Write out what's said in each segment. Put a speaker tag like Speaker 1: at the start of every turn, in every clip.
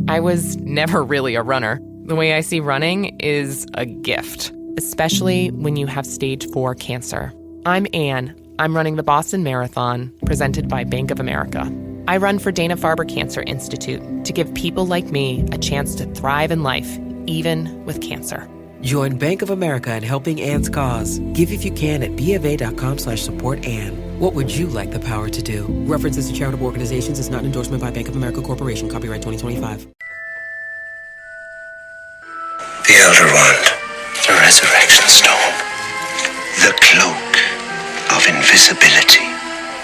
Speaker 1: I was never really a runner. The way I see running is a gift, especially when you have stage 4 cancer. I'm Anne. I'm running the Boston Marathon, presented by Bank of America. I run for Dana-Farber Cancer Institute to give people like me a chance to thrive in life, even with cancer.
Speaker 2: Join Bank of America in helping Anne's cause. Give if you can at BofA.com/supportAnne. What would you like the power to do? References to charitable organizations is not an endorsement by Bank of America Corporation. Copyright 2025.
Speaker 3: The Elder Wand, the Resurrection Stone, the Cloak of Invisibility.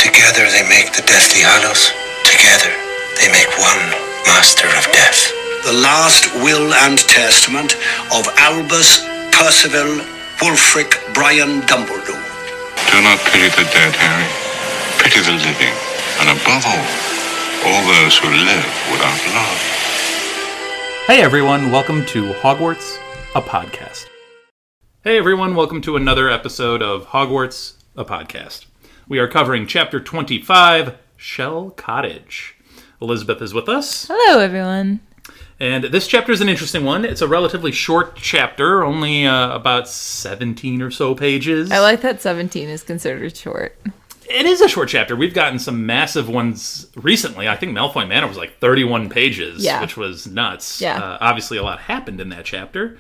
Speaker 3: Together they make the Deathly Hallows. Together they make one Master of Death.
Speaker 4: The last will and testament of Albus Percival Wulfric Brian Dumbledore.
Speaker 5: Do not pity the dead, Harry. Pity the living. And above all those who live without love.
Speaker 6: Hey everyone, welcome to Hogwarts, a podcast. Hey everyone, welcome to another episode of Hogwarts, a podcast. We are covering Chapter 25, Shell Cottage. Elizabeth is with us.
Speaker 7: Hello everyone.
Speaker 6: And this chapter is an interesting one. It's a relatively short chapter, only about 17 or so pages.
Speaker 7: I like that 17 is considered short.
Speaker 6: It is a short chapter. We've gotten some massive ones recently. I think Malfoy Manor was like 31 pages, which was nuts.
Speaker 7: Yeah.
Speaker 6: Obviously, a lot happened in that chapter.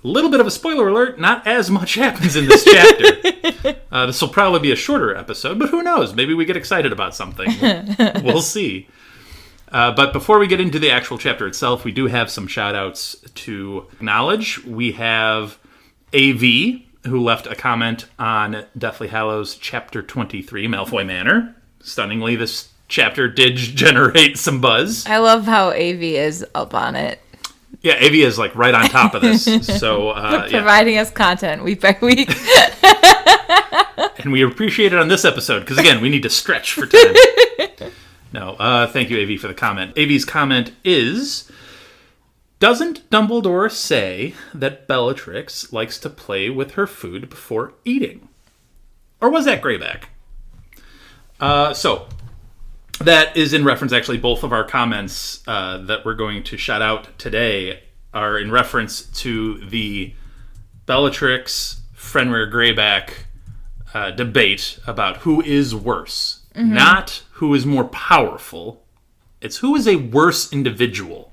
Speaker 6: A little bit of a spoiler alert, not as much happens in this chapter. This will probably be a shorter episode, but who knows? Maybe we get excited about something. We'll see. But before we get into the actual chapter itself, we do have some shout-outs to acknowledge. We have AV, who left a comment on Deathly Hallows Chapter 23, Malfoy Manor. Stunningly, this chapter did generate some buzz.
Speaker 7: I love how AV is up on it.
Speaker 6: Yeah, AV is like right on top of this. So
Speaker 7: providing us content week by week.
Speaker 6: And we appreciate it on this episode, because again, we need to stretch for time. No, thank you, AV, for the comment. AV's comment is, doesn't Dumbledore say that Bellatrix likes to play with her food before eating? Or was that Greyback? So, that is in reference, actually, both of our comments that we're going to shout out today are in reference to the Bellatrix, Fenrir, Greyback debate about who is worse. Mm-hmm. Not who is more powerful. It's who is a worse individual.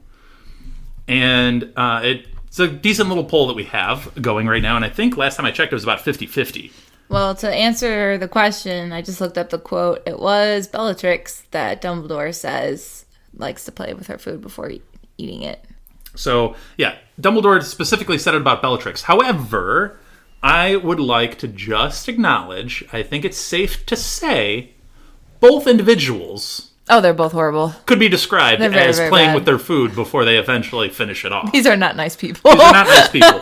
Speaker 6: And it's a decent little poll that we have going right now. And I think last time I checked, it was about 50-50.
Speaker 7: Well, to answer the question, I just looked up the quote. It was Bellatrix that Dumbledore says likes to play with her food before eating it. So, yeah, Dumbledore specifically said it about Bellatrix. However, I would like to just acknowledge, I think it's safe to say, both individuals... Oh, they're both horrible. ...could be described as playing with their food before they eventually finish it off. These are not nice people.
Speaker 6: These are not nice people.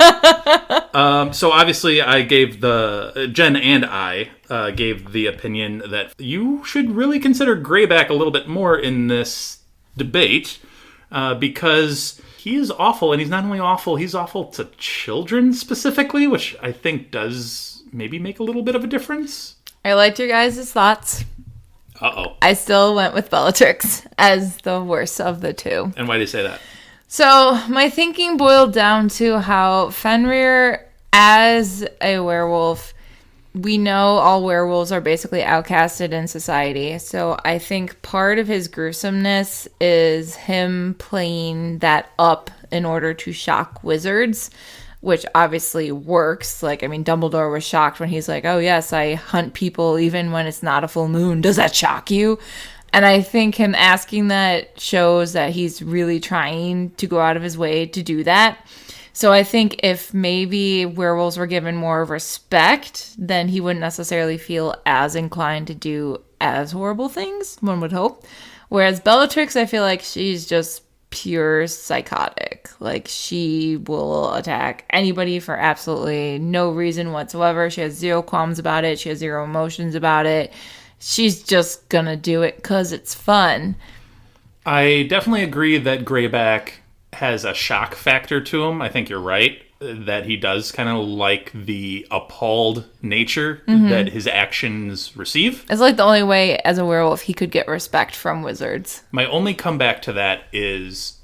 Speaker 6: So obviously I gave Jen and I gave the opinion that you should really consider Greyback a little bit more in this debate because he is awful, and he's not only awful, he's awful to children specifically, which I think does maybe make a little bit of a difference.
Speaker 7: I liked your guys' thoughts.
Speaker 6: Uh-oh.
Speaker 7: I still went with Bellatrix as the worst of the two.
Speaker 6: And why do you say that?
Speaker 7: So, my thinking boiled down to how Fenrir, as a werewolf, we know all werewolves are basically outcasted in society. So, I think part of his gruesomeness is him playing that up in order to shock wizards, which obviously works. Like, I mean, Dumbledore was shocked when he's like, oh yes, I hunt people even when it's not a full moon. Does that shock you? And I think him asking that shows that he's really trying to go out of his way to do that. So I think if maybe werewolves were given more respect, then he wouldn't necessarily feel as inclined to do as horrible things, one would hope. Whereas Bellatrix, I feel like she's just pure psychotic. Like, she will attack anybody for absolutely no reason whatsoever. She has zero qualms about it. She has zero emotions about it. She's just gonna do it because it's fun.
Speaker 6: I definitely agree that Greyback has a shock factor to him. I think you're right that he does kind of like the appalled nature that his actions receive.
Speaker 7: It's like the only way as a werewolf he could get respect from wizards.
Speaker 6: My only comeback to that is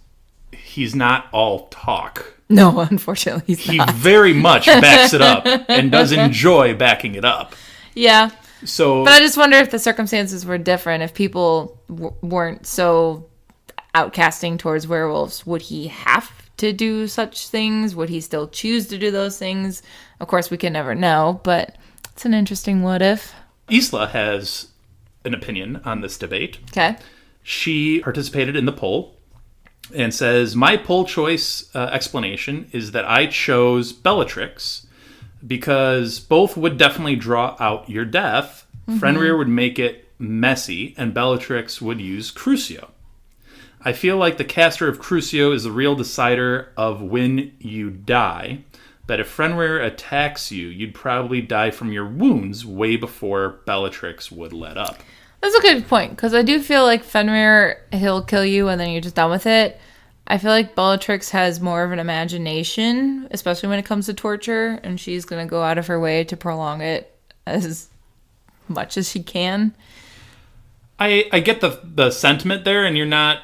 Speaker 6: he's not all talk.
Speaker 7: No, unfortunately, he's
Speaker 6: He
Speaker 7: not.
Speaker 6: very much backs it up and does enjoy backing it up.
Speaker 7: Yeah.
Speaker 6: So,
Speaker 7: But I just wonder if the circumstances were different. If people weren't so outcasting towards werewolves, would he have to do such things? Would he still choose to do those things? Of course, we can never know, but it's an interesting what if.
Speaker 6: Isla has an opinion on this debate.
Speaker 7: Okay.
Speaker 6: She participated in the poll and says, my poll choice explanation is that I chose Bellatrix because both would definitely draw out your death. Fenrir would make it messy, and Bellatrix would use Crucio. I feel like the caster of Crucio is the real decider of when you die, but if Fenrir attacks you, you'd probably die from your wounds way before Bellatrix would let up.
Speaker 7: That's a good point, because I do feel like Fenrir, he'll kill you and then you're just done with it. I feel like Bellatrix has more of an imagination, especially when it comes to torture, and she's going to go out of her way to prolong it as much as she can.
Speaker 6: I get the sentiment there, and you're not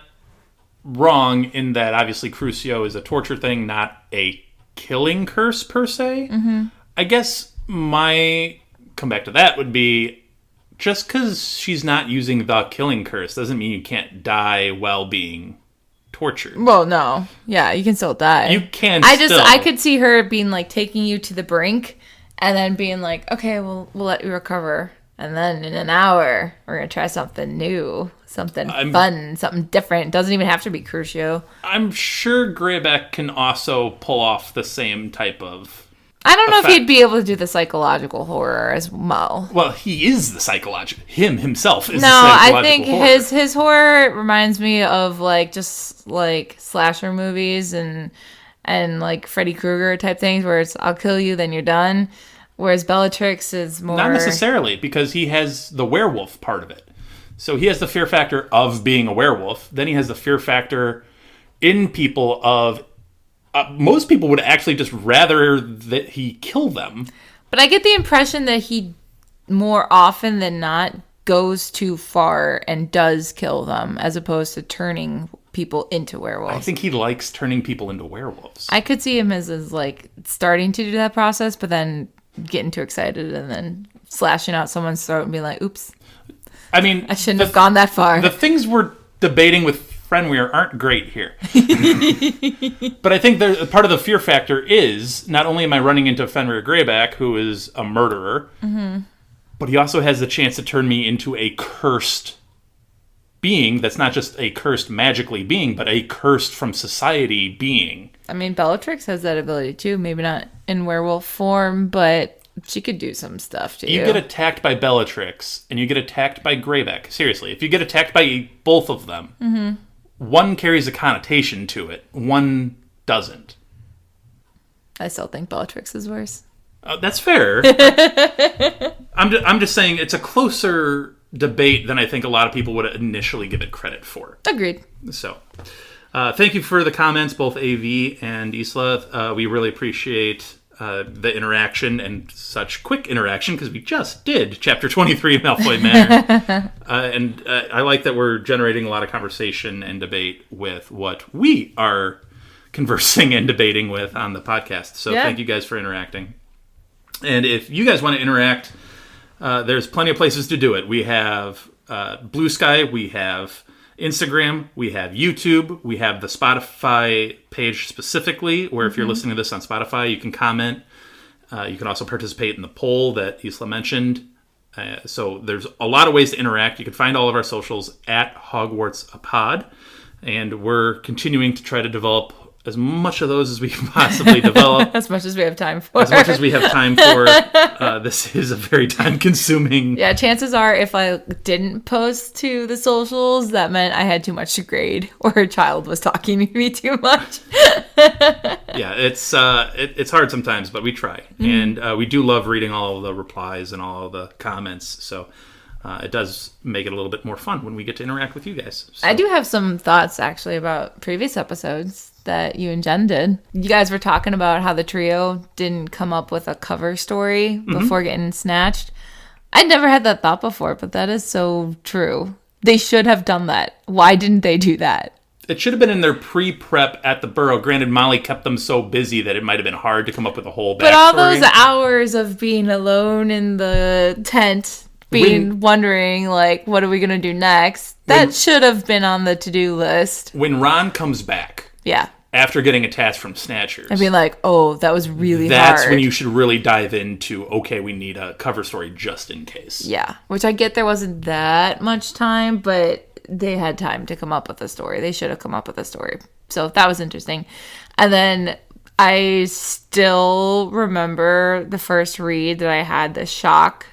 Speaker 6: wrong in that obviously Crucio is a torture thing, not a killing curse per se. I guess my comeback to that would be just because she's not using the killing curse doesn't mean you can't die while being tortured.
Speaker 7: Well, no. Yeah, you can still die.
Speaker 6: You can
Speaker 7: still. I could see her being like taking you to the brink and then being like, okay, we'll let you recover. And then in an hour, we're going to try something new, something fun, something different. It doesn't even have to be Crucio.
Speaker 6: I'm sure Greyback can also pull off the same type of
Speaker 7: I don't know
Speaker 6: effect.
Speaker 7: if he'd be able to do the psychological horror as well.
Speaker 6: Well, he is the psychological. Himself is
Speaker 7: No,
Speaker 6: the psychological
Speaker 7: I think
Speaker 6: horror.
Speaker 7: his horror reminds me of like just like slasher movies and like Freddy Krueger type things where it's I'll kill you, then you're done. Whereas Bellatrix is more...
Speaker 6: Not necessarily, because he has the werewolf part of it. So he has the fear factor of being a werewolf. Then he has the fear factor in people of... most people would actually just rather that he kill them.
Speaker 7: But I get the impression that he, more often than not, goes too far and does kill them, as opposed to turning people into werewolves.
Speaker 6: I think he likes turning people into werewolves.
Speaker 7: I could see him as like starting to do that process, but then getting too excited and then slashing out someone's throat and being like, oops.
Speaker 6: I mean...
Speaker 7: I shouldn't have gone that far.
Speaker 6: The things we're debating with Fenrir aren't great here. But I think part of the fear factor is, not only am I running into Fenrir Greyback, who is a murderer, but he also has the chance to turn me into a cursed being that's not just a cursed magically being, but a cursed from society being.
Speaker 7: I mean, Bellatrix has that ability too. Maybe not in werewolf form, but she could do some stuff to you.
Speaker 6: You get attacked by Bellatrix, and you get attacked by Greyback. Seriously, if you get attacked by both of them, one carries a connotation to it, one doesn't.
Speaker 7: I still think Bellatrix is worse.
Speaker 6: That's fair. I'm just saying it's a closer debate than I think a lot of people would initially give it credit for.
Speaker 7: Agreed.
Speaker 6: So, thank you for the comments, both AV and Isla. We really appreciate the interaction and such quick interaction because we just did Chapter 23 of Malfoy Manor. And I like that we're generating a lot of conversation and debate with what we are conversing and debating with on the podcast. So thank you guys for interacting. And if you guys want to interact, there's plenty of places to do it. We have Blue Sky, we have Instagram, we have YouTube, we have the Spotify page specifically, where if you're listening to this on Spotify, you can comment. You can also participate in the poll that Isla mentioned. So there's a lot of ways to interact. You can find all of our socials at HogwartsAPod, and we're continuing to try to develop as much of those as we can possibly develop.
Speaker 7: As much as we have time for.
Speaker 6: As much as we have time for. This is a very time-consuming...
Speaker 7: Yeah, chances are if I didn't post to the socials, that meant I had too much to grade or a child was talking to me too much.
Speaker 6: Yeah, it's hard sometimes, but we try. And we do love reading all of the replies and all of the comments, so... it does make it a little bit more fun when we get to interact with you guys. So.
Speaker 7: I do have some thoughts, actually, about previous episodes that you and Jen did. You guys were talking about how the trio didn't come up with a cover story before getting snatched. I'd never had that thought before, but that is so true. They should have done that. Why didn't they do that?
Speaker 6: It should have been in their pre-prep at the Burrow. Granted, Molly kept them so busy that it might have been hard to come up with a whole backstory.
Speaker 7: But all those hours of being alone in the tent, wondering, like, what are we going to do next? That should have been on the to-do list.
Speaker 6: When Ron comes back, after getting attached from Snatchers,
Speaker 7: I'd be like, oh, that was really hard.
Speaker 6: That's when you should really dive into, okay, we need a cover story just in case.
Speaker 7: Yeah, which I get there wasn't that much time, but they had time to come up with a story. They should have come up with a story. So that was interesting. And then I still remember the first read that I had, the shock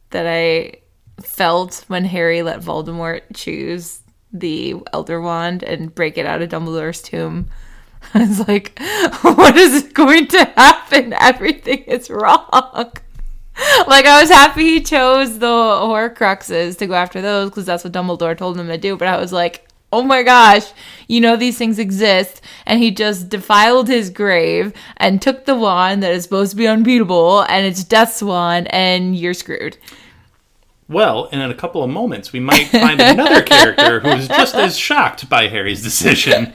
Speaker 7: that I felt when Harry let Voldemort choose the Elder Wand and break it out of Dumbledore's tomb. I was like, what is going to happen? Everything is wrong. Like, I was happy he chose the Horcruxes to go after those because that's what Dumbledore told him to do. But I was like, oh my gosh, you know these things exist. And he just defiled his grave and took the wand that is supposed to be unbeatable and it's Death's wand and you're screwed.
Speaker 6: Well, in a couple of moments, we might find another character who's just as shocked by Harry's decision.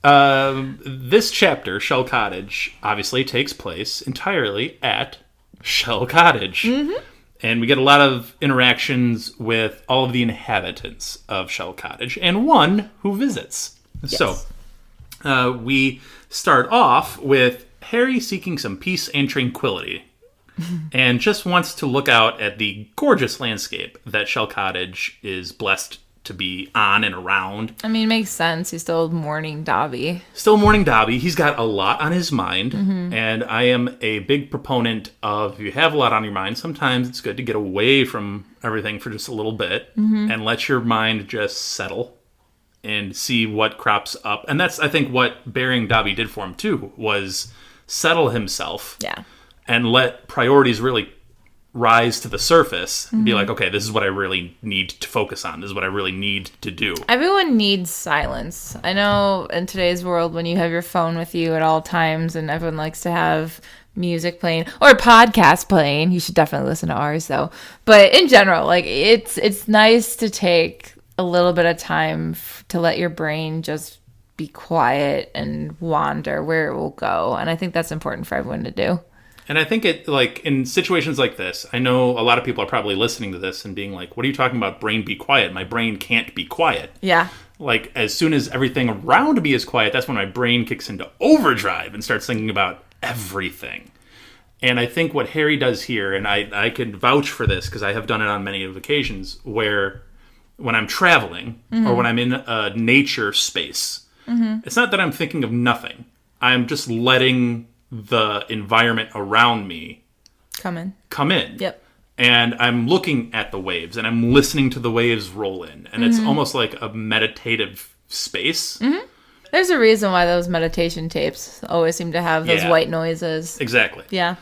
Speaker 6: This chapter, Shell Cottage, obviously takes place entirely at Shell Cottage. Mm-hmm. And we get a lot of interactions with all of the inhabitants of Shell Cottage and one who visits. Yes. So, we start off with Harry seeking some peace and tranquility. And just wants to look out at the gorgeous landscape that Shell Cottage is blessed to be on and around.
Speaker 7: I mean, it makes sense. He's still mourning Dobby.
Speaker 6: He's got a lot on his mind. Mm-hmm. And I am a big proponent of, if you have a lot on your mind, sometimes it's good to get away from everything for just a little bit and let your mind just settle and see what crops up. And that's, I think, what burying Dobby did for him, too, was settle himself.
Speaker 7: Yeah.
Speaker 6: And let priorities really rise to the surface and be like, okay, this is what I really need to focus on. This is what I really need to do.
Speaker 7: Everyone needs silence. I know in today's world when you have your phone with you at all times and everyone likes to have music playing or podcast playing. You should definitely listen to ours though. But in general, like it's nice to take a little bit of time to let your brain just be quiet and wander where it will go. And I think that's important for everyone to do.
Speaker 6: And I think it, like, in situations like this, I know a lot of people are probably listening to this and being like, what are you talking about, brain be quiet? My brain can't be quiet.
Speaker 7: Yeah.
Speaker 6: Like, as soon as everything around me is quiet, that's when my brain kicks into overdrive and starts thinking about everything. And I think what Harry does here, and I can vouch for this because I have done it on many of occasions, where when I'm traveling or when I'm in a nature space, it's not that I'm thinking of nothing. I'm just letting the environment around me come in.
Speaker 7: Yep.
Speaker 6: And I'm looking at the waves and I'm listening to the waves roll in. And it's almost like a meditative space. Mm-hmm.
Speaker 7: There's a reason why those meditation tapes always seem to have those white noises.
Speaker 6: Exactly.
Speaker 7: Yeah.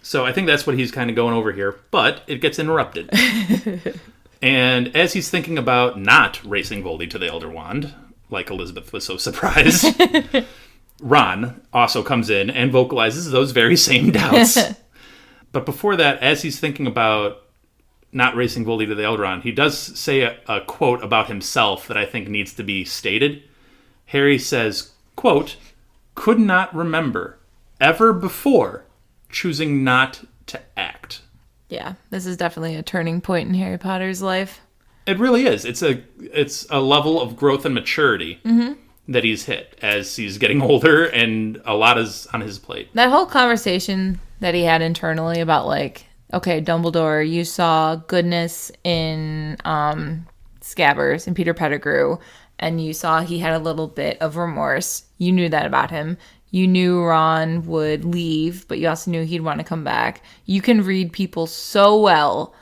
Speaker 6: So I think that's what he's kind of going over here. But it gets interrupted. And as he's thinking about not racing Voldy to the Elder Wand, like Elizabeth was so surprised, Ron also comes in and vocalizes those very same doubts. But before that, as he's thinking about not racing Voldy to the Elder Wand, he does say a quote about himself that I think needs to be stated. Harry says, quote, "Could not remember ever before choosing not to act."
Speaker 7: Yeah, this is definitely a turning point in Harry Potter's life.
Speaker 6: It really is. It's a level of growth and maturity that he's hit as he's getting older, and a lot is on his plate.
Speaker 7: That whole conversation that he had internally about, like, okay, Dumbledore, you saw goodness in Scabbers and Peter Pettigrew, and you saw he had a little bit of remorse. You knew that about him. You knew Ron would leave, but you also knew he'd want to come back. You can read people so well.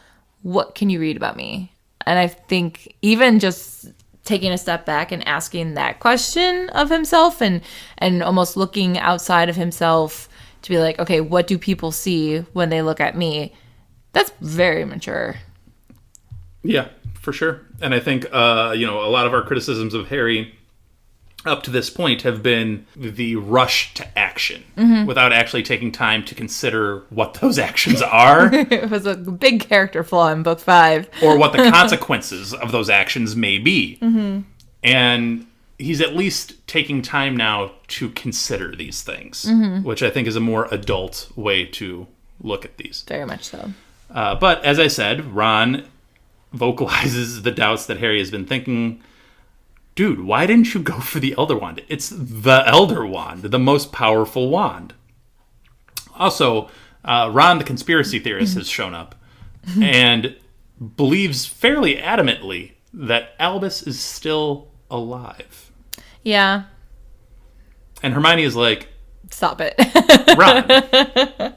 Speaker 7: What can you read about me? And I think even just taking a step back and asking that question of himself and almost looking outside of himself to be like, okay, what do people see when they look at me? That's very mature.
Speaker 6: Yeah, for sure. And I think, a lot of our criticisms of Harry up to this point have been the rush to action without actually taking time to consider what those actions are.
Speaker 7: It was a big character flaw in book 5.
Speaker 6: Or what the consequences of those actions may be. And he's at least taking time now to consider these things, which I think is a more adult way to look at these.
Speaker 7: Very much so.
Speaker 6: But as I said, Ron vocalizes the doubts that Harry has been thinking. Dude, why didn't you go for the Elder Wand? It's the Elder Wand, the most powerful wand. Also, Ron, the conspiracy theorist, has shown up and believes fairly adamantly that Albus is still alive.
Speaker 7: Yeah.
Speaker 6: And Hermione is like,
Speaker 7: Stop it.
Speaker 6: Ron.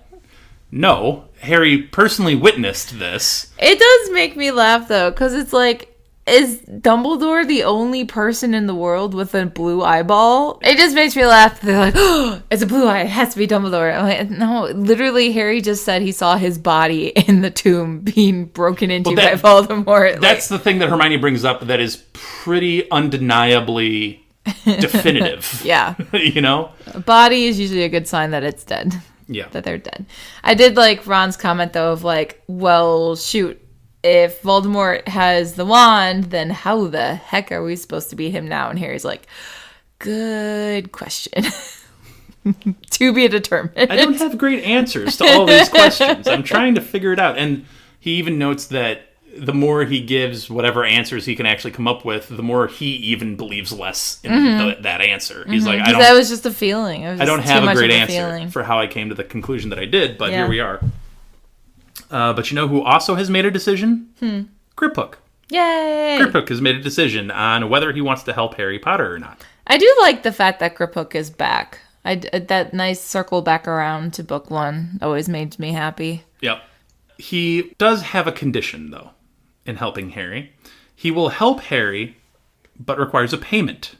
Speaker 6: No, Harry personally witnessed this.
Speaker 7: It does make me laugh, though, because it's like, is Dumbledore the only person in the world with a blue eyeball? It just makes me laugh. They're like, oh, it's a blue eye. It has to be Dumbledore. I'm like, no, literally, Harry just said he saw his body in the tomb being broken into by Voldemort.
Speaker 6: That's the thing that Hermione brings up that is pretty undeniably definitive.
Speaker 7: Yeah.
Speaker 6: You know?
Speaker 7: A body is usually a good sign that it's dead.
Speaker 6: Yeah.
Speaker 7: That they're dead. I did like Ron's comment, though, of like, well, shoot. If Voldemort has the wand, then how the heck are we supposed to beat him now? And Harry's like, good question. To be determined.
Speaker 6: I don't have great answers to all these questions. I'm trying to figure it out. And he even notes that the more he gives whatever answers he can actually come up with, the more he even believes less in that answer. He's like,
Speaker 7: that was just a feeling.
Speaker 6: I don't have a great answer for how I came to the conclusion that I did, but here we are. But you know who also has made a decision? Griphook.
Speaker 7: Yay!
Speaker 6: Griphook has made a decision on whether he wants to help Harry Potter or not.
Speaker 7: I do like the fact that Griphook is back. That nice circle back around to book 1 always made me happy.
Speaker 6: Yep. He does have a condition, though, in helping Harry. He will help Harry, but requires a payment.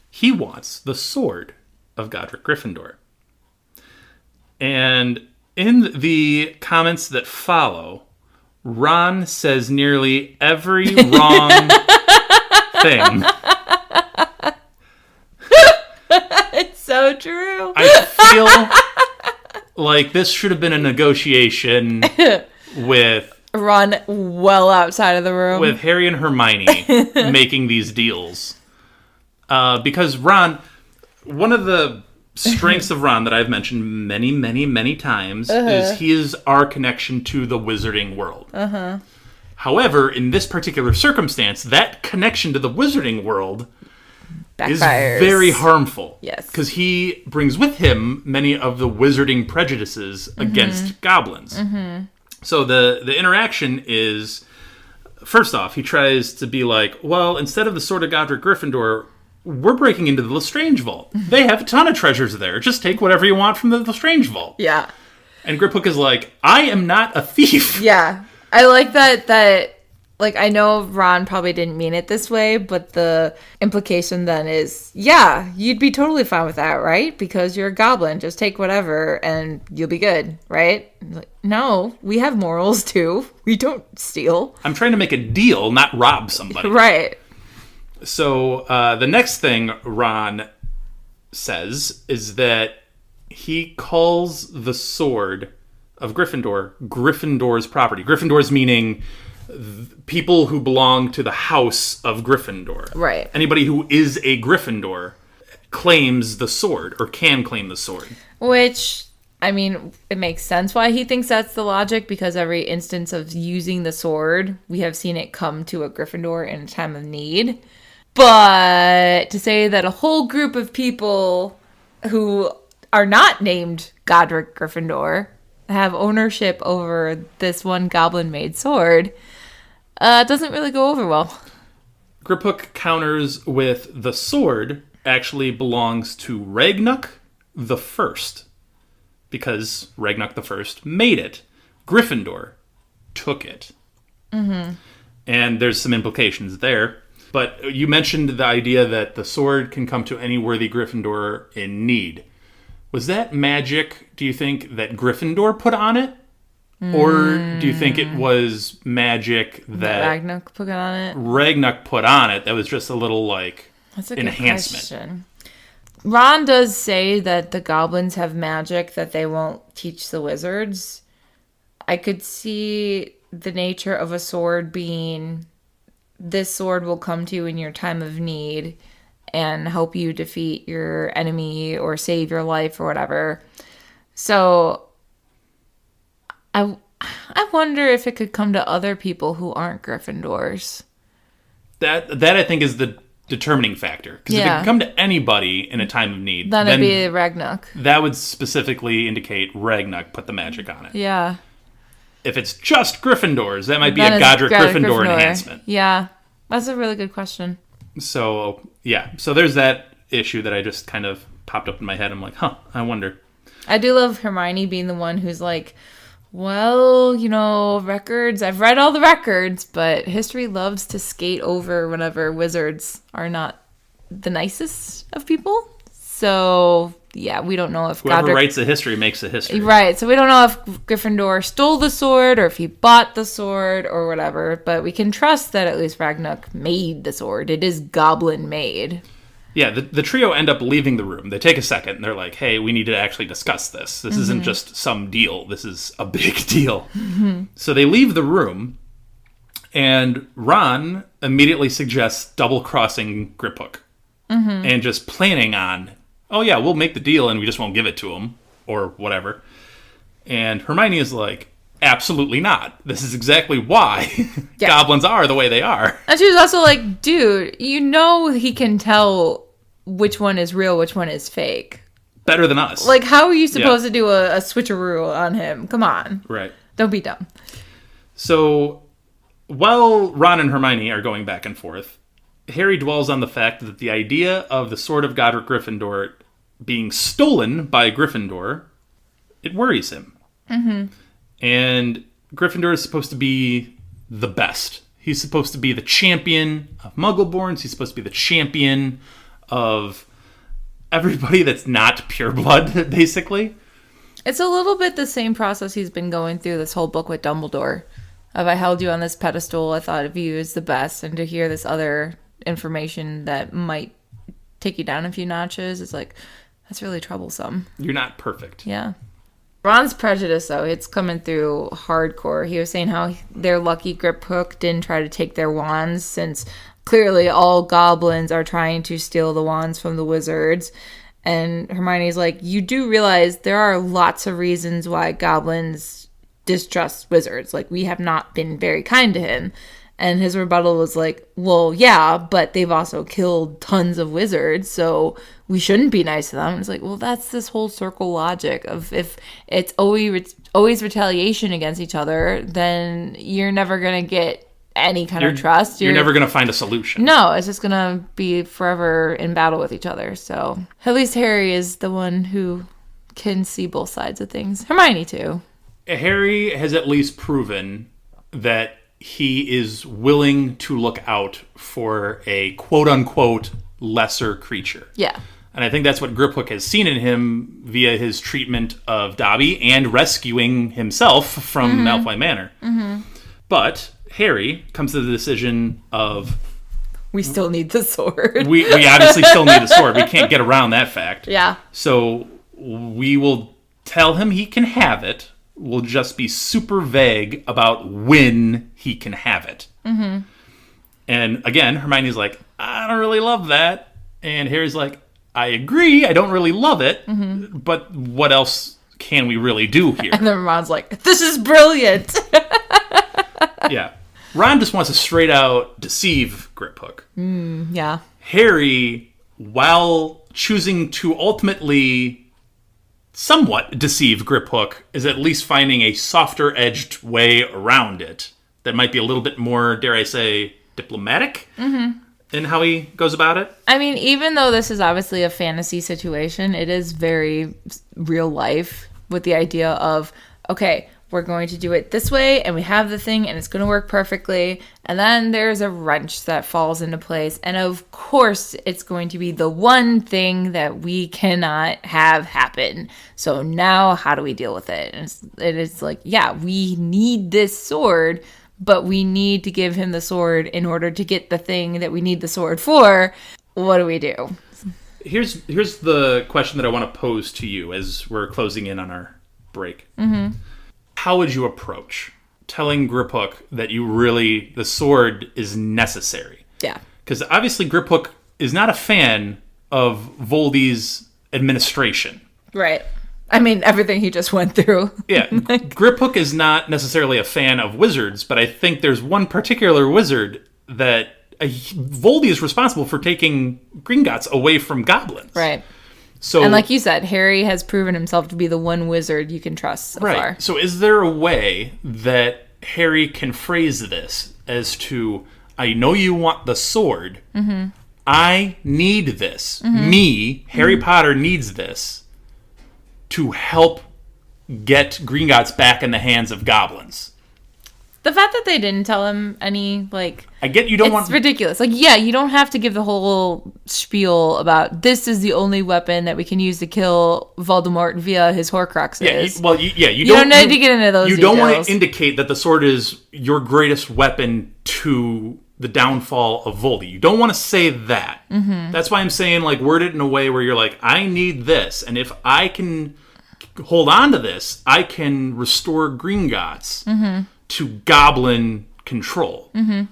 Speaker 6: He wants the sword of Godric Gryffindor. And in the comments that follow, Ron says nearly every wrong thing.
Speaker 7: It's so true.
Speaker 6: I feel like this should have been a negotiation with
Speaker 7: Ron well outside of the room.
Speaker 6: With Harry and Hermione making these deals. Because Ron, one of the strengths of Ron that I've mentioned many, many, many times is he is our connection to the wizarding world. However, in this particular circumstance, that connection to the wizarding world is very harmful.
Speaker 7: Yes.
Speaker 6: Because he brings with him many of the wizarding prejudices against goblins. So the interaction is, first off, he tries to be like, well, instead of the Sword of Godric Gryffindor, we're breaking into the Lestrange Vault. They have a ton of treasures there. Just take whatever you want from the Lestrange Vault.
Speaker 7: Yeah.
Speaker 6: And Griphook is like, I am not a thief.
Speaker 7: Yeah. I like that, like, I know Ron probably didn't mean it this way, but the implication then is, yeah, you'd be totally fine with that, right? Because you're a goblin. Just take whatever and you'll be good, right? Like, no, we have morals too. We don't steal.
Speaker 6: I'm trying to make a deal, not rob somebody.
Speaker 7: Right.
Speaker 6: So the next thing Ron says is that he calls the sword of Gryffindor Gryffindor's property. Gryffindor's meaning people who belong to the house of Gryffindor.
Speaker 7: Right.
Speaker 6: Anybody who is a Gryffindor claims the sword or can claim the sword.
Speaker 7: Which, I mean, it makes sense why he thinks that's the logic, because every instance of using the sword, we have seen it come to a Gryffindor in a time of need. But to say that a whole group of people who are not named Godric Gryffindor have ownership over this one goblin-made sword doesn't really go over well.
Speaker 6: Griphook counters with the sword actually belongs to Ragnuk the First, because Ragnuk the First made it. Gryffindor took it. And there's some implications there. But you mentioned the idea that the sword can come to any worthy Gryffindor in need. Was that magic, do you think, that Gryffindor put on it? Or do you think it was magic that
Speaker 7: Ragnuk put on it?
Speaker 6: Ragnuk put on it that was just a little, like,
Speaker 7: That's a good
Speaker 6: enhancement?
Speaker 7: question. Ron does say that the goblins have magic that they won't teach the wizards. I could see the nature of a sword being this sword will come to you in your time of need and help you defeat your enemy or save your life or whatever. So I wonder if it could come to other people who aren't Gryffindors.
Speaker 6: That I think is the determining factor. Because if it can come to anybody in a time of need,
Speaker 7: then it'd be Ragnarok.
Speaker 6: That would specifically indicate Ragnarok put the magic on it.
Speaker 7: Yeah.
Speaker 6: If it's just Gryffindors, that might be a Godric Gryffindor enhancement.
Speaker 7: Yeah. That's a really good question.
Speaker 6: So, yeah. So there's that issue that I just kind of popped up in my head. I'm like, I wonder.
Speaker 7: I do love Hermione being the one who's like, well, records. I've read all the records, but history loves to skate over whenever wizards are not the nicest of people. So, yeah, we don't know if
Speaker 6: Whoever writes the history makes the history.
Speaker 7: Right, so we don't know if Gryffindor stole the sword or if he bought the sword or whatever, but we can trust that at least Ragnarok made the sword. It is goblin made.
Speaker 6: Yeah, the trio end up leaving the room. They take a second, and they're like, hey, we need to actually discuss this. This isn't just some deal. This is a big deal. So they leave the room, and Ron immediately suggests double-crossing Griphook. And just planning on, oh yeah, we'll make the deal and we just won't give it to him, or whatever. And Hermione is like, absolutely not. This is exactly why goblins are the way they are.
Speaker 7: And she was also like, dude, he can tell which one is real, which one is fake.
Speaker 6: Better than us.
Speaker 7: Like, how are you supposed to do a switcheroo on him? Come on.
Speaker 6: Right.
Speaker 7: Don't be dumb.
Speaker 6: So, while Ron and Hermione are going back and forth, Harry dwells on the fact that the idea of the Sword of Godric Gryffindor being stolen by Gryffindor, it worries him. And Gryffindor is supposed to be the best. He's supposed to be the champion of Muggleborns. He's supposed to be the champion of everybody that's not pureblood, basically.
Speaker 7: It's a little bit the same process he's been going through this whole book with Dumbledore. I held you on this pedestal, I thought of you as the best, and to hear this other information that might take you down a few notches, it's like, that's really troublesome.
Speaker 6: You're not perfect.
Speaker 7: Yeah. Ron's prejudice, though, it's coming through hardcore. He was saying how they're lucky Griphook didn't try to take their wands, since clearly all goblins are trying to steal the wands from the wizards. And Hermione's like, you do realize there are lots of reasons why goblins distrust wizards. Like, we have not been very kind to him. And his rebuttal was like, well, yeah, but they've also killed tons of wizards, so we shouldn't be nice to them. It's like, well, that's this whole circle logic of if it's always retaliation against each other, then you're never going to get any kind of trust.
Speaker 6: You're never going to find a solution.
Speaker 7: No, it's just going to be forever in battle with each other. So at least Harry is the one who can see both sides of things. Hermione, too.
Speaker 6: Harry has at least proven that he is willing to look out for a quote-unquote lesser creature.
Speaker 7: Yeah.
Speaker 6: And I think that's what Griphook has seen in him via his treatment of Dobby and rescuing himself from Malfoy Manor. But Harry comes to the decision of...
Speaker 7: We still need the sword.
Speaker 6: we obviously still need the sword. We can't get around that fact.
Speaker 7: Yeah.
Speaker 6: So we will tell him he can have it. We'll just be super vague about when he can have it. And again, Hermione's like, I don't really love that. And Harry's like, I agree, I don't really love it, but what else can we really do here?
Speaker 7: And then Ron's like, this is brilliant.
Speaker 6: Yeah. Ron just wants to straight out deceive Griphook.
Speaker 7: Yeah.
Speaker 6: Harry, while choosing to ultimately somewhat deceive Griphook, is at least finding a softer edged way around it that might be a little bit more, dare I say, diplomatic in how he goes about it.
Speaker 7: I mean, even though this is obviously a fantasy situation, it is very real life with the idea of, okay, we're going to do it this way, and we have the thing, and it's going to work perfectly. And then there's a wrench that falls into place. And of course, it's going to be the one thing that we cannot have happen. So now, how do we deal with it? And it is like, yeah, we need this sword, but we need to give him the sword in order to get the thing that we need the sword for. What do we do?
Speaker 6: Here's the question that I want to pose to you as we're closing in on our break. How would you approach telling Griphook that the sword is necessary.
Speaker 7: Yeah.
Speaker 6: Because obviously Griphook is not a fan of Voldy's administration.
Speaker 7: Right. I mean, everything he just went through.
Speaker 6: Yeah. Griphook is not necessarily a fan of wizards, but I think there's one particular wizard that Voldy is responsible for taking Gringotts away from goblins.
Speaker 7: Right.
Speaker 6: So,
Speaker 7: and like you said, Harry has proven himself to be the one wizard you can trust so far.
Speaker 6: So is there a way that Harry can phrase this as to, I know you want the sword. Mm-hmm. I need this. Mm-hmm. Me, Harry Potter, needs this to help get Gringotts back in the hands of goblins.
Speaker 7: The fact that they didn't tell him any,
Speaker 6: I get you don't want...
Speaker 7: It's ridiculous. You don't have to give the whole spiel about this is the only weapon that we can use to kill Voldemort via his Horcruxes.
Speaker 6: You
Speaker 7: don't need to get into those
Speaker 6: You
Speaker 7: details.
Speaker 6: don't want to indicate that the sword is your greatest weapon to the downfall of Voldy. You don't want to say that. Mm-hmm. That's why I'm saying, word it in a way where you're like, I need this, and if I can hold on to this, I can restore Gringotts. Mm-hmm. To goblin control. Mm-hmm.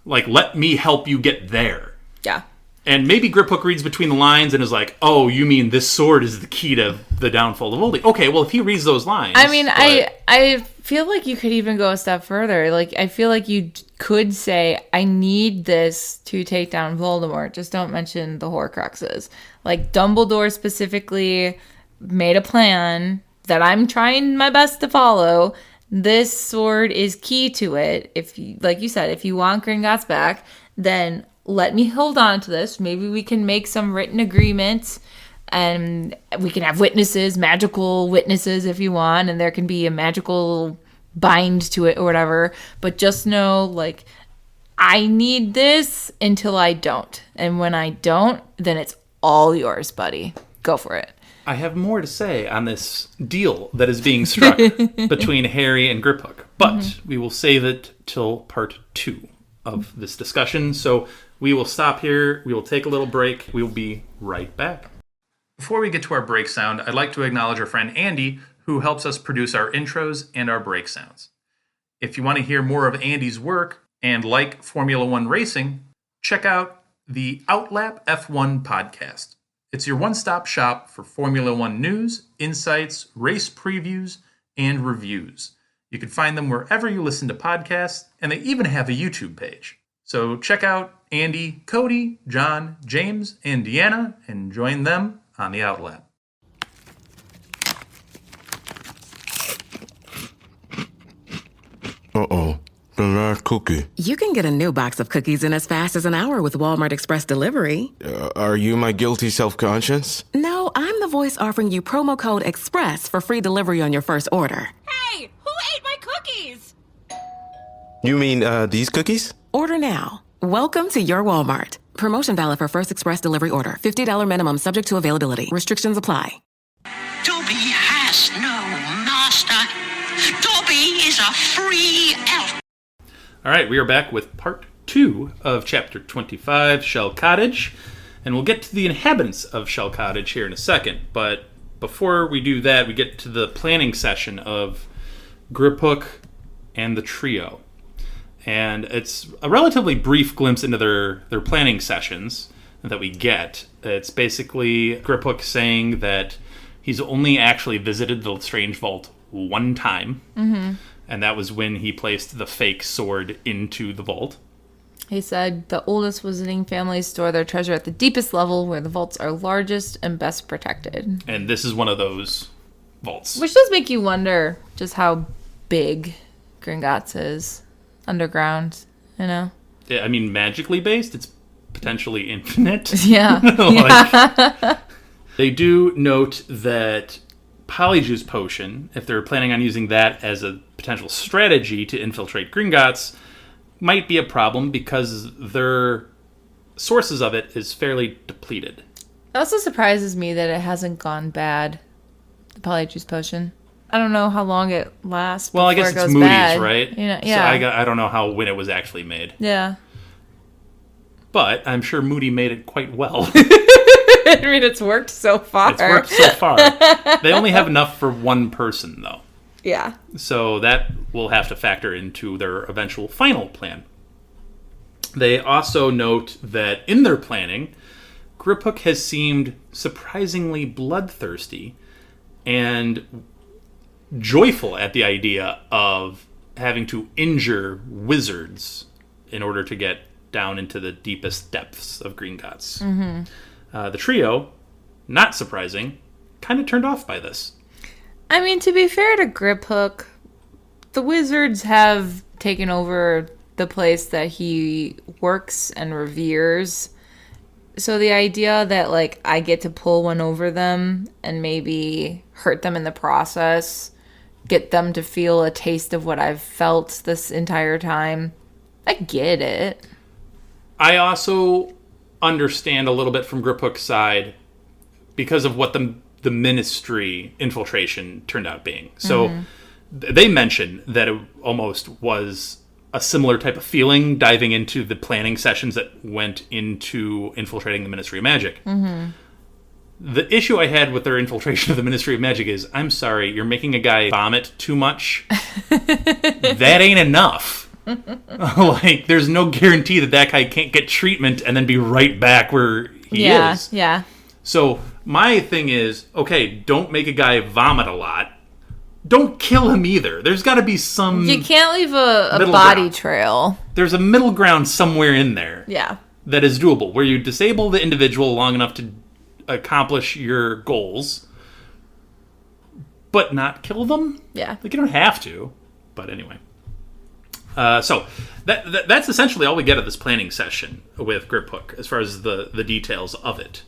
Speaker 6: Let me help you get there.
Speaker 7: Yeah.
Speaker 6: And maybe Griphook reads between the lines and is like, oh, you mean this sword is the key to the downfall of Voldy. Okay, well, if he reads those lines...
Speaker 7: I mean, I feel like you could even go a step further. I feel like you could say, I need this to take down Voldemort. Just don't mention the Horcruxes. Dumbledore specifically made a plan that I'm trying my best to follow. This sword is key to it. If you, like you said, if you want Gringotts back, then let me hold on to this. Maybe we can make some written agreement, and we can have witnesses, magical witnesses if you want, and there can be a magical bind to it or whatever. But just know, I need this until I don't. And when I don't, then it's all yours, buddy. Go for it.
Speaker 6: I have more to say on this deal that is being struck between Harry and Griphook, but we will save it till part 2 of this discussion. So we will stop here. We will take a little break. We will be right back. Before we get to our break sound, I'd like to acknowledge our friend Andy, who helps us produce our intros and our break sounds. If you want to hear more of Andy's work and like Formula One racing, check out the Outlap F1 podcast. It's your one-stop shop for Formula One news, insights, race previews, and reviews. You can find them wherever you listen to podcasts, and they even have a YouTube page. So check out Andy, Cody, John, James, and Deanna, and join them on the Outlap.
Speaker 8: Uh-oh. The last cookie.
Speaker 2: You can get a new box of cookies in as fast as an hour with Walmart Express Delivery.
Speaker 8: Are you my guilty self-conscience?
Speaker 2: No, I'm the voice offering you promo code EXPRESS for free delivery on your first order.
Speaker 9: Hey, who ate my cookies?
Speaker 8: You mean, these cookies?
Speaker 2: Order now. Welcome to your Walmart. Promotion valid for first express delivery order. $50 minimum subject to availability. Restrictions apply.
Speaker 4: Dobby has no master. Dobby is a free elf.
Speaker 6: All right, we are back with part 2 of Chapter 25, Shell Cottage. And we'll get to the inhabitants of Shell Cottage here in a second. But before we do that, we get to the planning session of Griphook and the trio. And it's a relatively brief glimpse into their planning sessions that we get. It's basically Griphook saying that he's only actually visited the Strange Vault one time. Mm-hmm. And that was when he placed the fake sword into the vault.
Speaker 7: He said the oldest visiting families store their treasure at the deepest level where the vaults are largest and best protected.
Speaker 6: And this is one of those vaults.
Speaker 7: Which does make you wonder just how big Gringotts is underground, you know?
Speaker 6: Yeah, I mean, magically based, it's potentially infinite.
Speaker 7: Yeah.
Speaker 6: They do note that Polyjuice Potion, if they're planning on using that as a potential strategy to infiltrate Gringotts, might be a problem because their sources of it is fairly depleted.
Speaker 7: It also surprises me that it hasn't gone bad, the Polyjuice Potion. I don't know how long it lasts before
Speaker 6: well, I guess
Speaker 7: it goes
Speaker 6: it's Moody's,
Speaker 7: bad.
Speaker 6: right?
Speaker 7: You know, yeah.
Speaker 6: So I don't know when it was actually made.
Speaker 7: Yeah.
Speaker 6: But I'm sure Moody made it quite well.
Speaker 7: I mean, it's worked so far.
Speaker 6: It's worked so far. They only have enough for one person, though.
Speaker 7: Yeah.
Speaker 6: So that will have to factor into their eventual final plan. They also note that in their planning, Griphook has seemed surprisingly bloodthirsty and joyful at the idea of having to injure wizards in order to get down into the deepest depths of Gringotts. The trio, not surprising, kind of turned off by this.
Speaker 7: I mean, to be fair to Griphook, the wizards have taken over the place that he works and reveres. So the idea that, like, I get to pull one over them and maybe hurt them in the process, get them to feel a taste of what I've felt this entire time, I get it.
Speaker 6: I also understand a little bit from Griphook's side because of what the ministry infiltration turned out being. So they mention that it almost was a similar type of feeling diving into the planning sessions that went into infiltrating the Ministry of Magic. The issue I had with their infiltration of the Ministry of Magic is, I'm sorry, you're making a guy vomit too much. That ain't enough. Like, there's no guarantee that guy can't get treatment and then be right back where he is.
Speaker 7: Yeah.
Speaker 6: So my thing is, okay, don't make a guy vomit a lot. Don't kill him either. There's got to be some...
Speaker 7: You can't leave a body trail.
Speaker 6: There's a middle ground somewhere in there.
Speaker 7: Yeah.
Speaker 6: That is doable, where you disable the individual long enough to accomplish your goals, but not kill them?
Speaker 7: Yeah.
Speaker 6: Like, you don't have to. But anyway. So that's essentially all we get of this planning session with Griphook, as far as the details of it.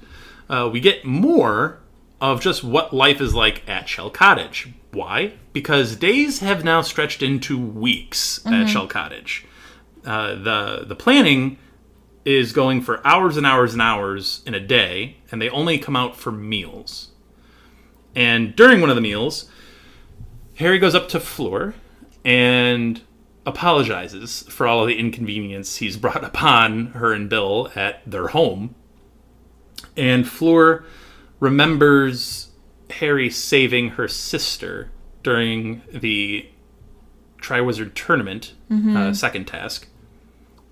Speaker 6: We get more of just what life is like at Shell Cottage. Why? Because days have now stretched into weeks at Shell Cottage. The planning is going for hours and hours and hours in a day, and they only come out for meals. And during one of the meals, Harry goes up to Fleur and apologizes for all of the inconvenience he's brought upon her and Bill at their home. And Fleur remembers Harry saving her sister during the Triwizard Tournament, second task.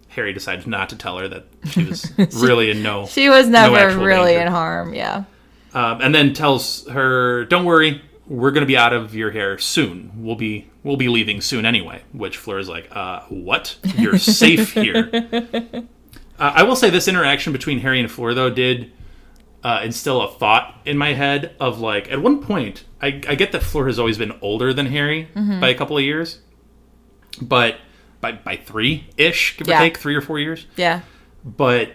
Speaker 6: Harry decides not to tell her that she was really in no
Speaker 7: She was never
Speaker 6: no
Speaker 7: really
Speaker 6: danger.
Speaker 7: in harm, yeah.
Speaker 6: And then tells her, don't worry, we're going to be out of your hair soon. We'll be leaving soon anyway. Which Fleur's like, what? You're safe here. I will say this interaction between Harry and Fleur, though, did instill a thought in my head of, like, at one point, I get that Fleur has always been older than Harry by a couple of years. But by 3-ish, give or take, 3 or 4 years.
Speaker 7: Yeah.
Speaker 6: But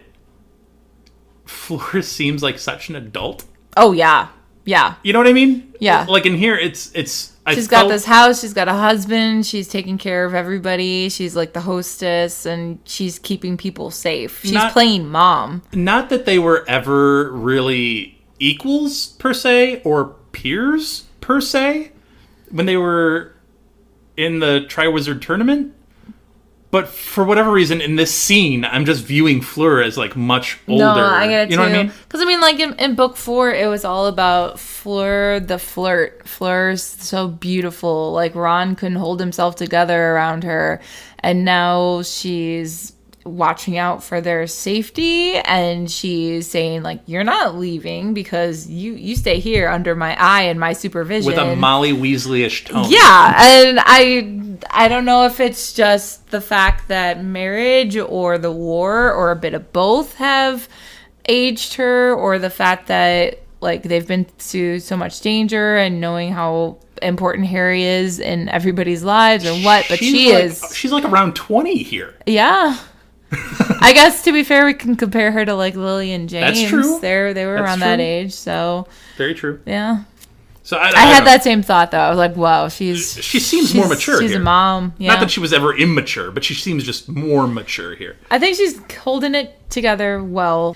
Speaker 6: Fleur seems like such an adult.
Speaker 7: Oh, yeah. Yeah.
Speaker 6: You know what I mean?
Speaker 7: Yeah.
Speaker 6: Like, in here, it's
Speaker 7: she's got this house, she's got a husband, she's taking care of everybody, she's like the hostess, and she's keeping people safe. She's playing mom. Not
Speaker 6: that they were ever really equals, per se, or peers, per se, when they were in the Triwizard Tournament. But for whatever reason, in this scene, I'm just viewing Fleur as, like, much older.
Speaker 7: No, I get it,
Speaker 6: you know
Speaker 7: too.
Speaker 6: what I mean?
Speaker 7: Because, I mean, like, in book 4, it was all about Fleur the flirt. Fleur's so beautiful. Like, Ron couldn't hold himself together around her. And now she's watching out for their safety. And she's saying, like, you're not leaving because you stay here under my eye and my supervision.
Speaker 6: With a Molly Weasley-ish tone.
Speaker 7: Yeah, and I don't know if it's just the fact that marriage or the war or a bit of both have aged her, or the fact that, like, they've been through so much danger and knowing how important Harry is in everybody's lives or what, but she's like
Speaker 6: around 20 here.
Speaker 7: Yeah. I guess, to be fair, we can compare her to, like, Lily and James.
Speaker 6: That's true.
Speaker 7: They were around that age, so
Speaker 6: very true.
Speaker 7: Yeah.
Speaker 6: So I
Speaker 7: had that same thought, though. I was like, wow, she
Speaker 6: seems more mature
Speaker 7: She's
Speaker 6: here.
Speaker 7: a mom. Yeah.
Speaker 6: Not that she was ever immature, but she seems just more mature here.
Speaker 7: I think she's holding it together well.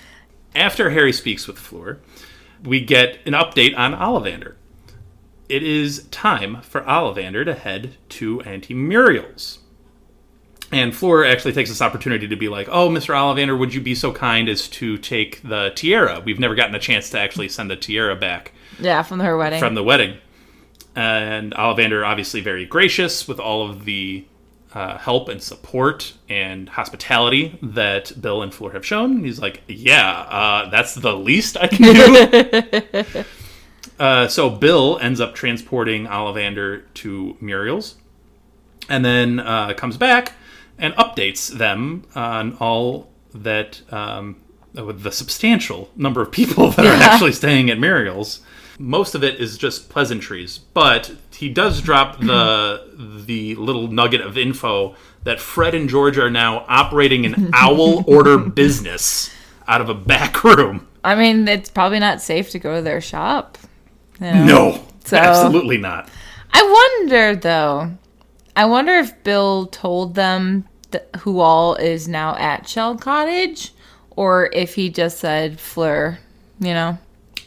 Speaker 6: After Harry speaks with Fleur, we get an update on Ollivander. It is time for Ollivander to head to Auntie Muriel's. And Fleur actually takes this opportunity to be like, oh, Mr. Ollivander, would you be so kind as to take the tiara? We've never gotten a chance to actually send the tiara back.
Speaker 7: Yeah, from her wedding.
Speaker 6: From the wedding. And Ollivander, obviously very gracious with all of the help and support and hospitality that Bill and Fleur have shown. He's like, yeah, that's the least I can do. So Bill ends up transporting Ollivander to Muriel's, and then comes back and updates them on all that, with the substantial number of people that are actually staying at Muriel's. Most of it is just pleasantries, but he does drop the little nugget of info that Fred and George are now operating an owl order business out of a back room.
Speaker 7: I mean, it's probably not safe to go to their shop. You know?
Speaker 6: No, absolutely not.
Speaker 7: I wonder, though. I wonder if Bill told them who all is now at Shell Cottage, or if he just said Fleur,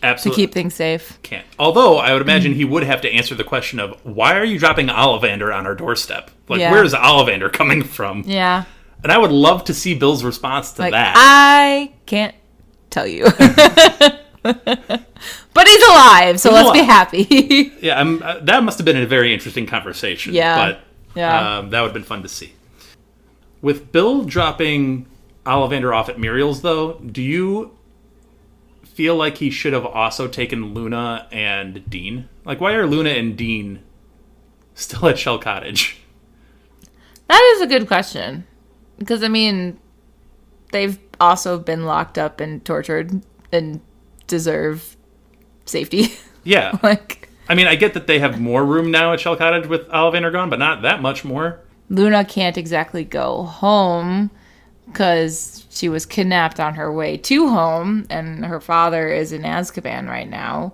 Speaker 6: Absolutely.
Speaker 7: to keep things safe.
Speaker 6: Can't. Although, I would imagine he would have to answer the question of, why are you dropping Ollivander on our doorstep? Where is Ollivander coming from?
Speaker 7: Yeah.
Speaker 6: And I would love to see Bill's response to that.
Speaker 7: I can't tell you. But he's alive, so let's be happy.
Speaker 6: Yeah, that must have been a very interesting conversation.
Speaker 7: Yeah.
Speaker 6: But that would have been fun to see. With Bill dropping Ollivander off at Muriel's, though, do you feel like he should have also taken Luna and Dean? Like, why are Luna and Dean still at Shell Cottage?
Speaker 7: That is a good question. Because, I mean, they've also been locked up and tortured and deserve safety.
Speaker 6: Yeah. I mean, I get that they have more room now at Shell Cottage with Ollivander gone, but not that much more.
Speaker 7: Luna can't exactly go home because she was kidnapped on her way to home, and her father is in Azkaban right now.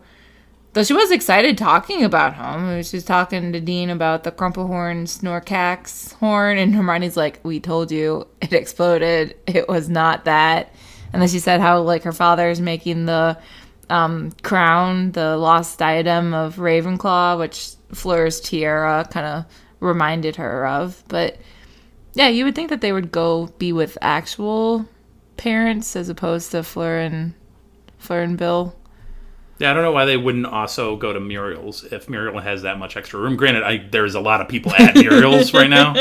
Speaker 7: Though she was excited talking about home. She was talking to Dean about the Crumplehorn Snorkax horn, and Hermione's like, we told you, it exploded. It was not that. And then she said how, her father is making the crown, the lost diadem of Ravenclaw, which Fleur's tiara kind of reminded her of. But yeah, you would think that they would go be with actual parents as opposed to Fleur and Bill.
Speaker 6: Yeah, I don't know why they wouldn't also go to Muriel's if Muriel has that much extra room. Granted, there's a lot of people at Muriel's right now,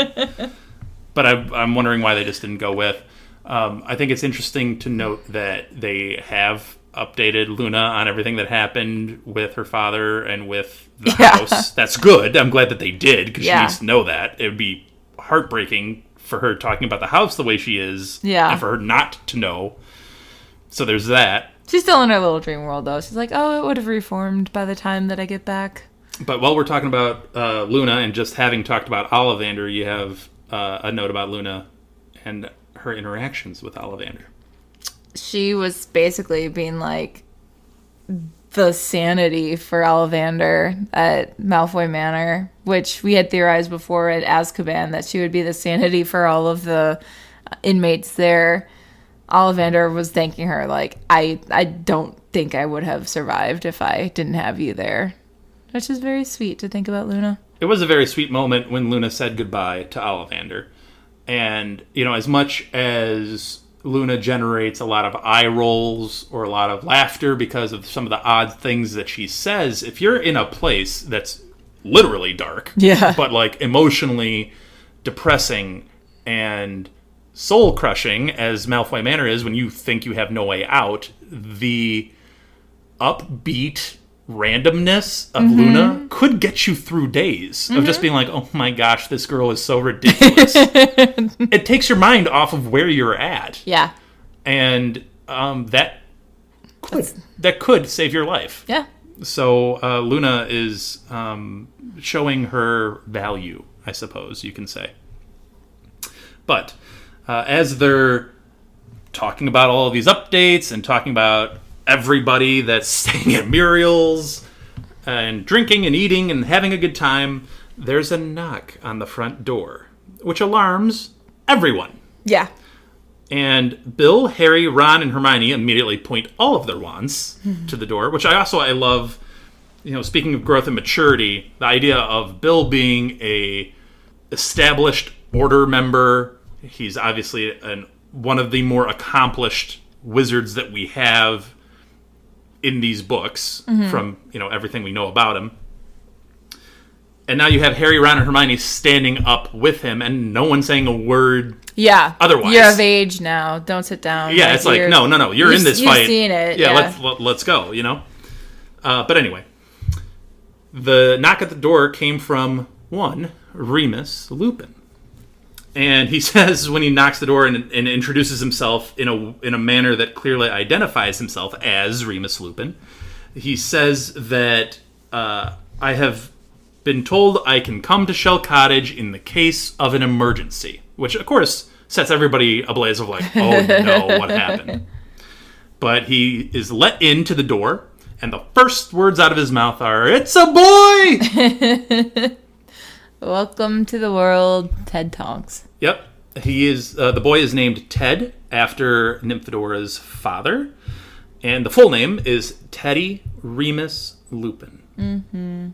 Speaker 6: but I'm wondering why they just didn't go with. I think it's interesting to note that they have updated Luna on everything that happened with her father and with the house. That's good. I'm glad that they did, because she needs to know that. It would be heartbreaking for her talking about the house the way she is, and for her not to know. So there's that.
Speaker 7: She's still in her little dream world, though. She's like, oh, it would have reformed by the time that I get back.
Speaker 6: But while we're talking about Luna and just having talked about Ollivander, you have a note about Luna and her interactions with Ollivander.
Speaker 7: She was basically being like the sanity for Ollivander at Malfoy Manor, which we had theorized before at Azkaban that she would be the sanity for all of the inmates there. Ollivander was thanking her like, I don't think I would have survived if I didn't have you there, which is very sweet to think about Luna.
Speaker 6: It was a very sweet moment when Luna said goodbye to Ollivander. And, as much as Luna generates a lot of eye rolls or a lot of laughter because of some of the odd things that she says, if you're in a place that's literally dark, but emotionally depressing and soul-crushing, as Malfoy Manor is when you think you have no way out, the upbeat randomness of Luna could get you through days of just being like, oh my gosh, this girl is so ridiculous. It takes your mind off of where you're at.
Speaker 7: Yeah.
Speaker 6: And that could save your life.
Speaker 7: Yeah.
Speaker 6: So Luna is showing her value, I suppose you can say. But as they're talking about all of these updates and talking about everybody that's staying at Muriel's and drinking and eating and having a good time, there's a knock on the front door, which alarms everyone.
Speaker 7: Yeah.
Speaker 6: And Bill, Harry, Ron, and Hermione immediately point all of their wands to the door, which I love. Speaking of growth and maturity, the idea of Bill being a established order member. He's obviously one of the more accomplished wizards that we have in these books from, everything we know about him. And now you have Harry, Ron, and Hermione standing up with him, and no one saying a word.
Speaker 7: Yeah.
Speaker 6: Otherwise,
Speaker 7: you're of age now. Don't sit down.
Speaker 6: Yeah, it's like no. You're in this fight.
Speaker 7: You've seen it.
Speaker 6: Yeah. Let's go. You know. But anyway, the knock at the door came from one Remus Lupin, and he says when he knocks the door and introduces himself in a manner that clearly identifies himself as Remus Lupin, he says that I have been told I can come to Shell Cottage in the case of an emergency, which of course sets everybody ablaze of like, oh no, what happened? But he is let into the door, and the first words out of his mouth are, "It's a boy!"
Speaker 7: Welcome to the world, Ted Tonks.
Speaker 6: Yep. He is, the boy is named Ted after Nymphodora's father, and the full name is Teddy Remus Lupin.
Speaker 7: Mm-hmm.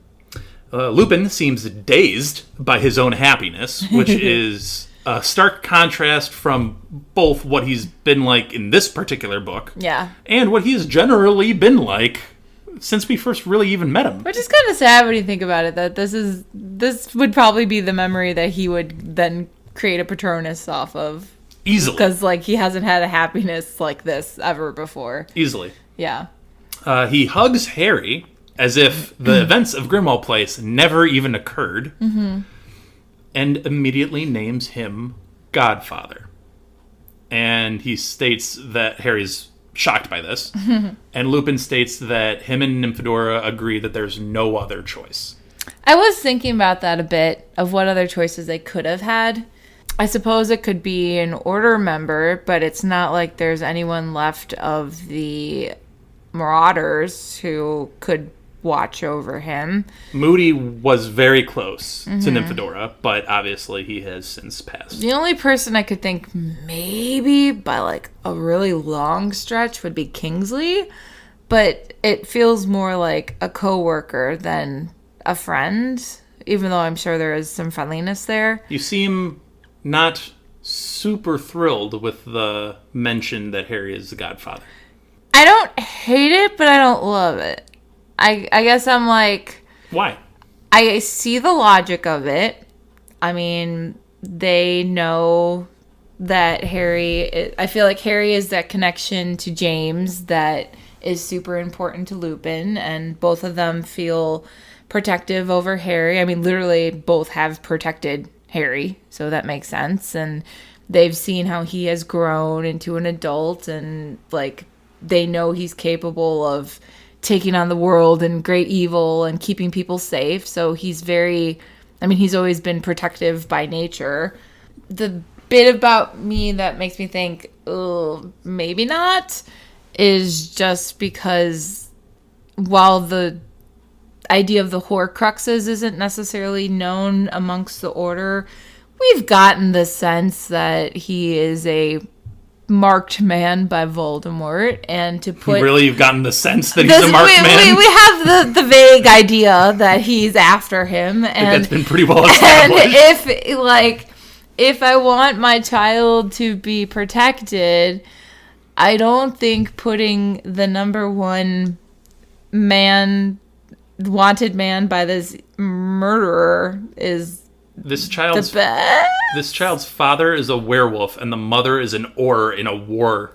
Speaker 6: Lupin seems dazed by his own happiness, which is a stark contrast from both what he's been like in this particular book, and what he's generally been like since we first really even met him.
Speaker 7: Which is kind of sad when you think about it, that this would probably be the memory that he would then create a Patronus off of.
Speaker 6: Easily.
Speaker 7: Because, like, he hasn't had a happiness like this ever before.
Speaker 6: Easily.
Speaker 7: Yeah.
Speaker 6: He hugs Harry as if the events of Grimmauld Place never even occurred, and immediately names him Godfather. And he states that Harry's shocked by this, and Lupin states that him and Nymphadora agree that there's no other choice.
Speaker 7: I was thinking about that a bit, of what other choices they could have had. I suppose it could be an Order member, but it's not like there's anyone left of the Marauders who could watch over him.
Speaker 6: Moody was very close to Nymphadora, but obviously he has since passed.
Speaker 7: The only person I could think maybe by like a really long stretch would be Kingsley, but it feels more like a coworker than a friend, even though I'm sure there is some friendliness there.
Speaker 6: You seem not super thrilled with the mention that Harry is the Godfather.
Speaker 7: I don't hate it, but I don't love it. I guess I'm like...
Speaker 6: Why?
Speaker 7: I see the logic of it. I mean, they know that Harry... I feel like Harry is that connection to James that is super important to Lupin, and both of them feel protective over Harry. I mean, literally both have protected Harry, so that makes sense. And they've seen how he has grown into an adult, and like they know he's capable of taking on the world and great evil and keeping people safe. So he's he's always been protective by nature. The bit about me that makes me think, oh, maybe not, is just because while the idea of the Horcruxes isn't necessarily known amongst the Order, we've gotten the sense that he is a marked man by Voldemort, and to put...
Speaker 6: Really? You've gotten the sense that he's a marked man?
Speaker 7: We have the vague idea that he's after him, and
Speaker 6: that's been pretty well established.
Speaker 7: And if I want my child to be protected, I don't think putting the number one wanted man by this murderer is
Speaker 6: This child's
Speaker 7: the best.
Speaker 6: This child's father is a werewolf, and the mother is an Auror in a war.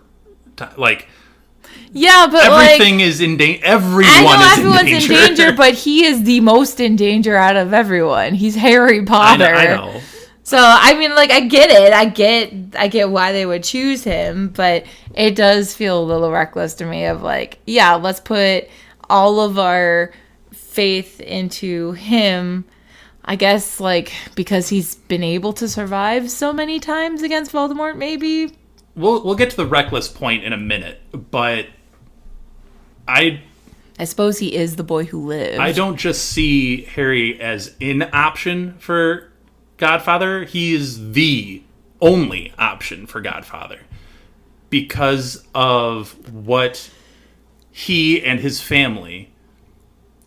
Speaker 7: Yeah, but
Speaker 6: everything is in danger. Everyone's
Speaker 7: in danger, but he is the most in danger out of everyone. He's Harry Potter.
Speaker 6: I know.
Speaker 7: So I mean, like, I get it. I get why they would choose him, but it does feel a little reckless to me. Of like, yeah, let's put all of our faith into him. I guess, like, because he's been able to survive so many times against Voldemort, maybe?
Speaker 6: We'll get to the reckless point in a minute, but I
Speaker 7: suppose he is the boy who lived.
Speaker 6: I don't just see Harry as an option for Godfather. He is the only option for Godfather because of what he and his family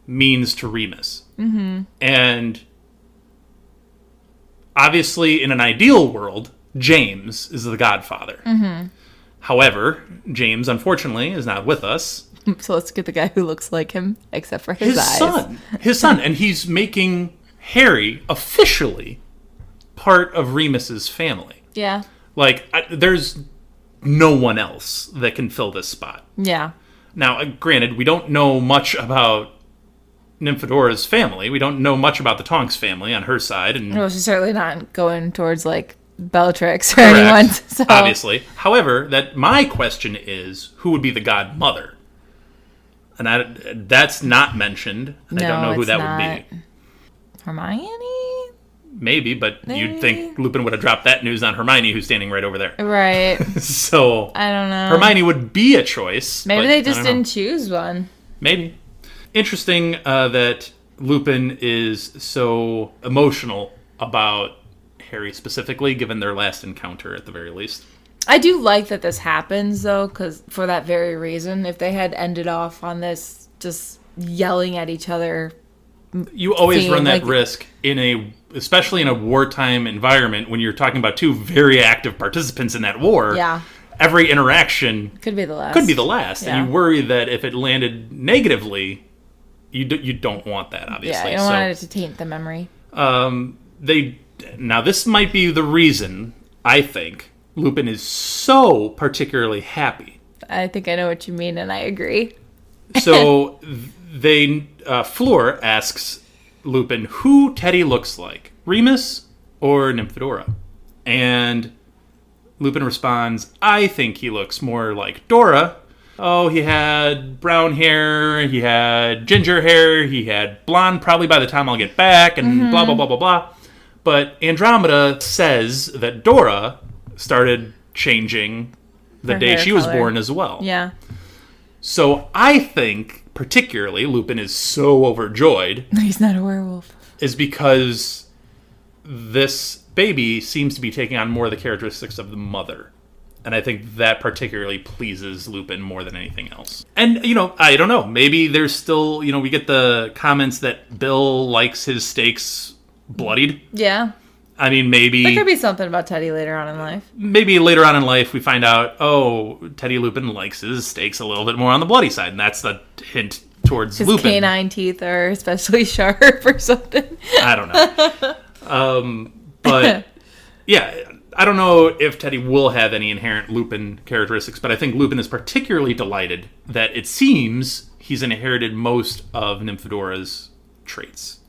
Speaker 6: means to Remus.
Speaker 7: Mm-hmm.
Speaker 6: And obviously, in an ideal world, James is the Godfather.
Speaker 7: Mm-hmm.
Speaker 6: However, James, unfortunately, is not with us.
Speaker 7: So let's get the guy who looks like him, except for his eyes.
Speaker 6: His son. And he's making Harry officially part of Remus's family.
Speaker 7: Yeah.
Speaker 6: Like, there's no one else that can fill this spot.
Speaker 7: Yeah.
Speaker 6: Now, granted, we don't know much about Nymphodora's family. We don't know much about the Tonks family on her side. And
Speaker 7: No, she's certainly not going towards, like, Bellatrix or
Speaker 6: correct,
Speaker 7: anyone. So.
Speaker 6: obviously. However, my question is, who would be the godmother? And that's not mentioned. And I don't know who that would be.
Speaker 7: Hermione?
Speaker 6: Maybe, but you'd think Lupin would have dropped that news on Hermione, who's standing right over there.
Speaker 7: Right.
Speaker 6: So
Speaker 7: I don't know.
Speaker 6: Hermione would be a choice.
Speaker 7: Maybe
Speaker 6: but
Speaker 7: they just
Speaker 6: I don't know.
Speaker 7: didn't choose one.
Speaker 6: Maybe. Interesting that Lupin is so emotional about Harry specifically, given their last encounter at the very least.
Speaker 7: I do like that this happens, though, because for that very reason, if they had ended off on this just yelling at each other...
Speaker 6: You always run that risk especially in a wartime environment when you're talking about two very active participants in that war.
Speaker 7: Yeah.
Speaker 6: Every interaction
Speaker 7: could be the last.
Speaker 6: Yeah. And you worry that if it landed negatively, you don't want that, obviously.
Speaker 7: Yeah, you don't want it to taint the memory.
Speaker 6: Now, this might be the reason, I think, Lupin is so particularly happy.
Speaker 7: I think I know what you mean, and I agree.
Speaker 6: So Fleur asks Lupin who Teddy looks like, Remus or Nymphadora? And Lupin responds, I think he looks more like Dora. Oh, he had brown hair, he had ginger hair, he had blonde probably by the time I'll get back, and blah, blah, blah, blah, blah. But Andromeda says that Dora started changing the
Speaker 7: Her
Speaker 6: day
Speaker 7: hair
Speaker 6: she was
Speaker 7: color.
Speaker 6: born as well.
Speaker 7: Yeah.
Speaker 6: So I think, particularly, Lupin is so overjoyed
Speaker 7: He's not a werewolf.
Speaker 6: is because this baby seems to be taking on more of the characteristics of the mother. And I think that particularly pleases Lupin more than anything else. And, I don't know. Maybe there's still, we get the comments that Bill likes his steaks bloodied.
Speaker 7: Yeah.
Speaker 6: I mean, maybe...
Speaker 7: There could be something about Teddy later on in life.
Speaker 6: Maybe later on in life we find out, Teddy Lupin likes his steaks a little bit more on the bloody side. And that's the hint towards
Speaker 7: His
Speaker 6: Lupin.
Speaker 7: canine teeth are especially sharp or something.
Speaker 6: I don't know. But, yeah, I don't know if Teddy will have any inherent Lupin characteristics, but I think Lupin is particularly delighted that it seems he's inherited most of Nymphadora's traits.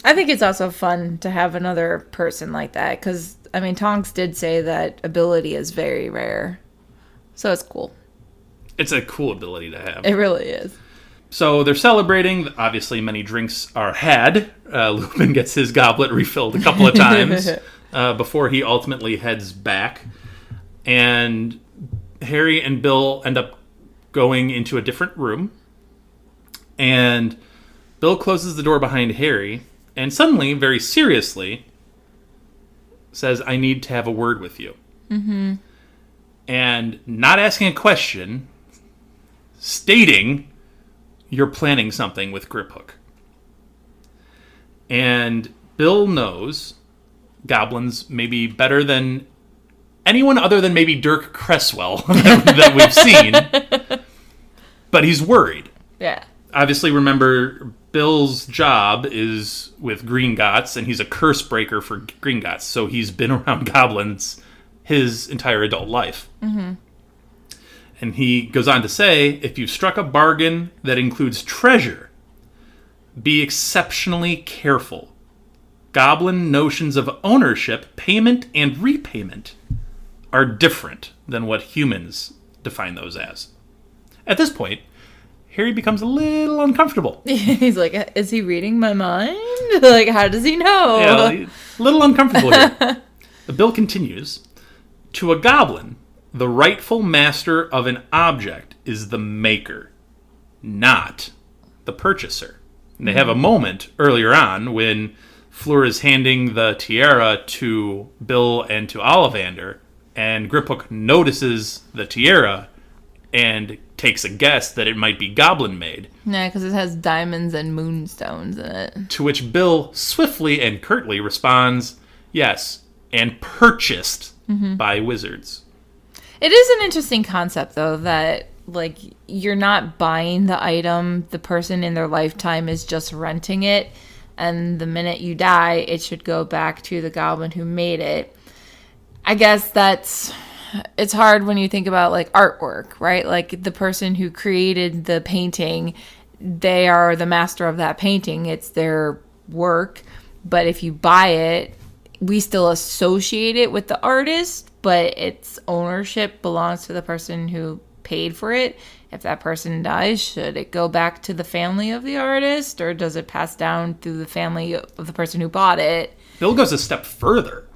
Speaker 7: I think it's also fun to have another person like that, because, Tonks did say that ability is very rare. So it's cool.
Speaker 6: It's a cool ability to have.
Speaker 7: It really is.
Speaker 6: So they're celebrating. Obviously, many drinks are had. Lupin gets his goblet refilled a couple of times before he ultimately heads back. And Harry and Bill end up going into a different room. And Bill closes the door behind Harry and suddenly, very seriously, says, I need to have a word with you. Mm-hmm. And not asking a question, stating, you're planning something with Griphook. And Bill knows goblins maybe better than anyone other than maybe Dirk Cresswell that we've seen. But he's worried.
Speaker 7: Yeah.
Speaker 6: Obviously, remember, Bill's job is with Gringotts, and he's a curse breaker for Gringotts, so he's been around goblins his entire adult life. Mm-hmm. And he goes on to say, if you've struck a bargain that includes treasure, be exceptionally careful. Goblin notions of ownership, payment, and repayment are different than what humans define those as. At this point, Harry becomes a little uncomfortable.
Speaker 7: He's like, is he reading my mind? Like, how does he know?
Speaker 6: Yeah, a little uncomfortable here. The bill continues. To a goblin, the rightful master of an object is the maker, not the purchaser. And they have a moment earlier on when Fleur is handing the tiara to Bill and to Ollivander, and Griphook notices the tiara and takes a guess that it might be goblin-made.
Speaker 7: Yeah, because it has diamonds and moonstones in it.
Speaker 6: To which Bill swiftly and curtly responds, yes, and purchased by wizards.
Speaker 7: It is an interesting concept, though, that, like, you're not buying the item. The person in their lifetime is just renting it. and the minute you die, it should go back to the goblin who made it. I guess it's hard when you think about like artwork, right? Like the person who created the painting, they are the master of that painting. It's their work. But if you buy it, we still associate it with the artist, but its ownership belongs to the person who paid for it. If that person dies, should it go back to the family of the artist, or does it pass down through the family of the person who bought it?
Speaker 6: Bill goes a step further.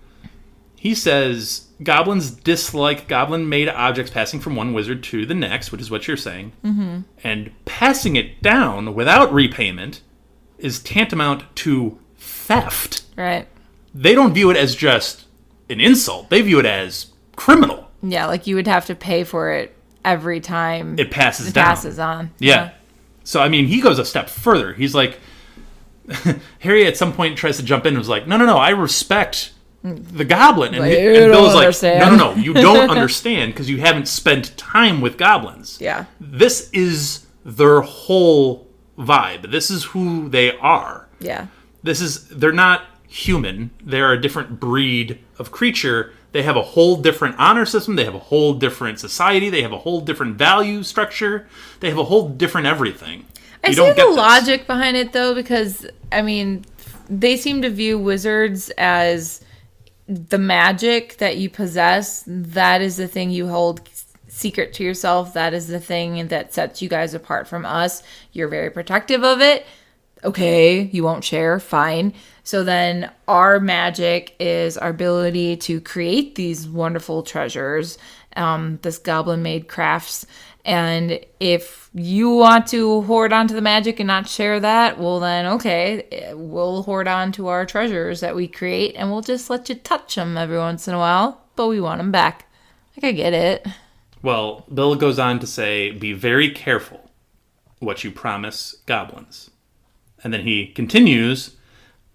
Speaker 6: He says goblins dislike goblin-made objects passing from one wizard to the next, which is what you're saying. Mm-hmm. And passing it down without repayment is tantamount to theft.
Speaker 7: Right.
Speaker 6: They don't view it as just an insult. They view it as criminal.
Speaker 7: Yeah, like you would have to pay for it every time
Speaker 6: it passes down.
Speaker 7: Passes on.
Speaker 6: Yeah. So, I mean, he goes a step further. He's like, Harry at some point tries to jump in and was like, no, I respect the goblin. And, and Bill's like, no, you don't understand because you haven't spent time with goblins.
Speaker 7: Yeah.
Speaker 6: This is their whole vibe. This is who they are.
Speaker 7: Yeah.
Speaker 6: They're not human. They're a different breed of creature. They have a whole different honor system. They have a whole different society. They have a whole different value structure. They have a whole different everything.
Speaker 7: I see the logic behind it, though, because, I mean, they seem to view wizards as the magic that you possess. That is the thing you hold secret to yourself. That is the thing that sets you guys apart from us. You're very protective of it. Okay, you won't share, fine. So then our magic is our ability to create these wonderful treasures, this goblin-made crafts. And if you want to hoard onto the magic and not share that, well then, okay, we'll hoard on to our treasures that we create, and we'll just let you touch them every once in a while, but we want them back. Like, I get it.
Speaker 6: Well, Bill goes on to say, be very careful what you promise goblins. And then he continues,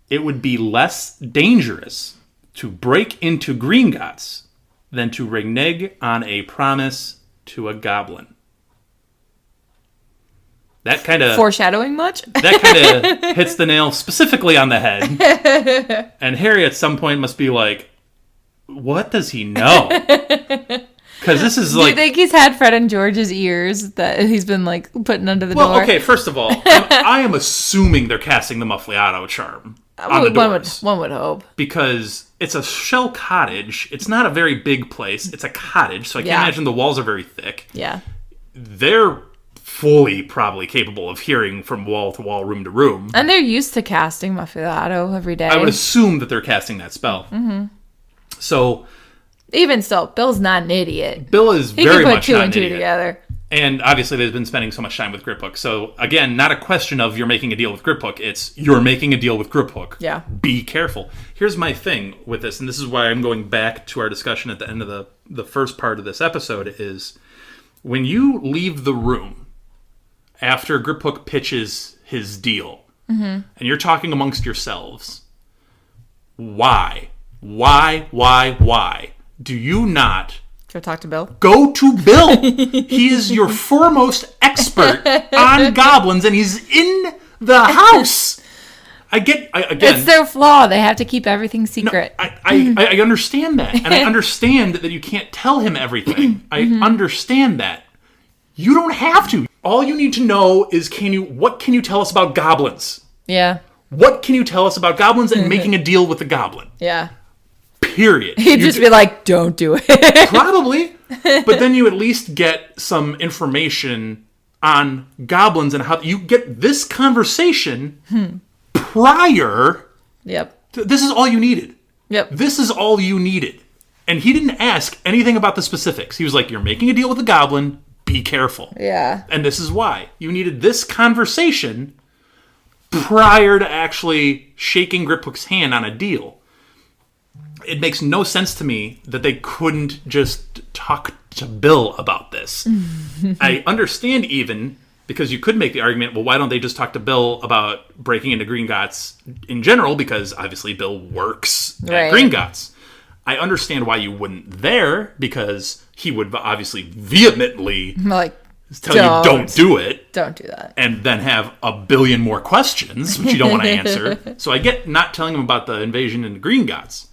Speaker 6: it would be less dangerous to break into Gringotts than to renege on a promise to a goblin. That kind of...
Speaker 7: Foreshadowing much?
Speaker 6: That kind of hits the nail specifically on the head. And Harry at some point must be like, what does he know? Because this is like...
Speaker 7: Do you think he's had Fred and George's ears that he's been like putting under the door?
Speaker 6: Well, okay, first of all, I am assuming they're casting the Muffliato charm on the doors.
Speaker 7: One would hope.
Speaker 6: Because it's a Shell Cottage. It's not a very big place. It's a cottage, so I can't imagine the walls are very thick.
Speaker 7: Yeah.
Speaker 6: They're fully probably capable of hearing from wall to wall, room to room.
Speaker 7: And they're used to casting Muffliato every day.
Speaker 6: I would assume that they're casting that spell. Mm-hmm. So...
Speaker 7: Even still, Bill's not an idiot.
Speaker 6: Bill is very much not an idiot. He can put 2 and 2
Speaker 7: together.
Speaker 6: And obviously they've been spending so much time with Griphook. So again, not a question of you're making a deal with Griphook. It's you're making a deal with Griphook.
Speaker 7: Yeah.
Speaker 6: Be careful. Here's my thing with this, and this is why I'm going back to our discussion at the end of the first part of this episode, is when you leave the room after Griphook pitches his deal, and you're talking amongst yourselves, why do you not
Speaker 7: go talk to Bill?
Speaker 6: Go to Bill. He is your foremost expert on goblins, and he's in the house. Again,
Speaker 7: it's their flaw. They have to keep everything secret.
Speaker 6: No, I understand that, and I understand that you can't tell him everything. I understand that. You don't have to. All you need to know is what can you tell us about goblins?
Speaker 7: Yeah.
Speaker 6: What can you tell us about goblins and making a deal with the goblin?
Speaker 7: Yeah.
Speaker 6: Period.
Speaker 7: He'd just be like, don't do it.
Speaker 6: Probably. But then you at least get some information on goblins and how you get this conversation prior.
Speaker 7: Yep.
Speaker 6: This is all you needed.
Speaker 7: Yep.
Speaker 6: This is all you needed. And he didn't ask anything about the specifics. He was like, you're making a deal with a goblin. Be careful.
Speaker 7: Yeah.
Speaker 6: And this is why. You needed this conversation prior to actually shaking Griphook's hand on a deal. It makes no sense to me that they couldn't just talk to Bill about this. I understand even, because you could make the argument, well, why don't they just talk to Bill about breaking into Gringotts in general, because obviously Bill works at Gringotts. I understand why you wouldn't there, because he would obviously vehemently tell you don't do it.
Speaker 7: Don't do that.
Speaker 6: And then have a billion more questions, which you don't want to answer. So I get not telling him about the invasion in the Gringotts.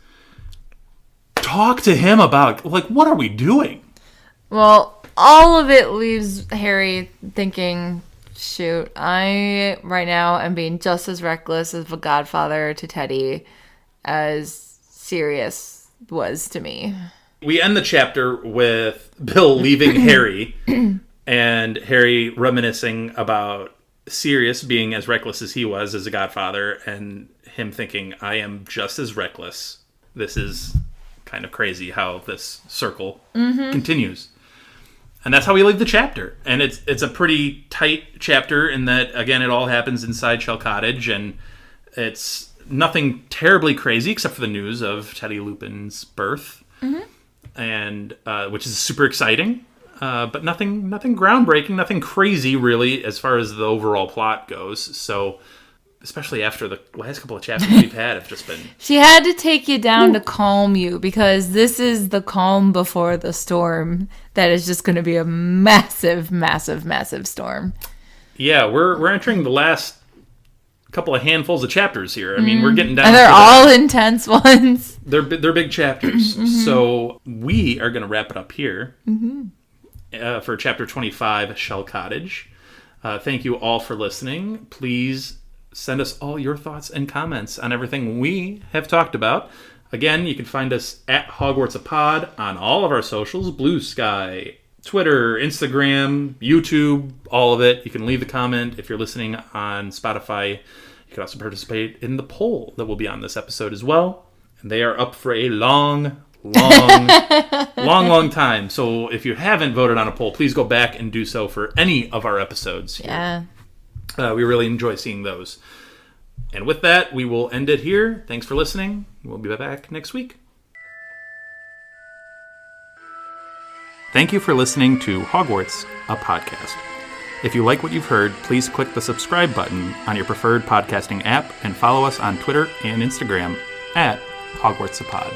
Speaker 6: Talk to him about, like, what are we doing?
Speaker 7: Well, all of it leaves Harry thinking, shoot, I right now am being just as reckless as a godfather to Teddy as Sirius was to me.
Speaker 6: We end the chapter with Bill leaving Harry and Harry reminiscing about Sirius being as reckless as he was as a godfather and him thinking, I am just as reckless. This is kind of crazy how this circle continues. And that's how we leave the chapter. And it's a pretty tight chapter in that, again, it all happens inside Shell Cottage, and it's nothing terribly crazy except for the news of Teddy Lupin's birth, and which is super exciting, but nothing groundbreaking, nothing crazy really as far as the overall plot goes. So, especially after the last couple of chapters we've had have just been...
Speaker 7: She had to take you down to calm you, because this is the calm before the storm that is just going to be a massive, massive, massive storm.
Speaker 6: Yeah, we're entering the last couple of handfuls of chapters here. I mean, we're getting down
Speaker 7: and they're
Speaker 6: to
Speaker 7: all intense ones.
Speaker 6: They're big chapters. So we are going to wrap it up here for chapter 25, Shell Cottage. Thank you all for listening. Please send us all your thoughts and comments on everything we have talked about. Again, you can find us at Hogwarts-a-Pod on all of our socials, Blue Sky, Twitter, Instagram, YouTube, all of it. You can leave a comment if you're listening on Spotify. You can also participate in the poll that will be on this episode as well. And they are up for a long time. So if you haven't voted on a poll, please go back and do so for any of our episodes here.
Speaker 7: Yeah.
Speaker 6: We really enjoy seeing those. And with that, we will end it here. Thanks for listening. We'll be back next week. Thank you for listening to Hogwarts, a podcast. If you like what you've heard, please click the subscribe button on your preferred podcasting app and follow us on Twitter and Instagram at Hogwarts-a-Pod.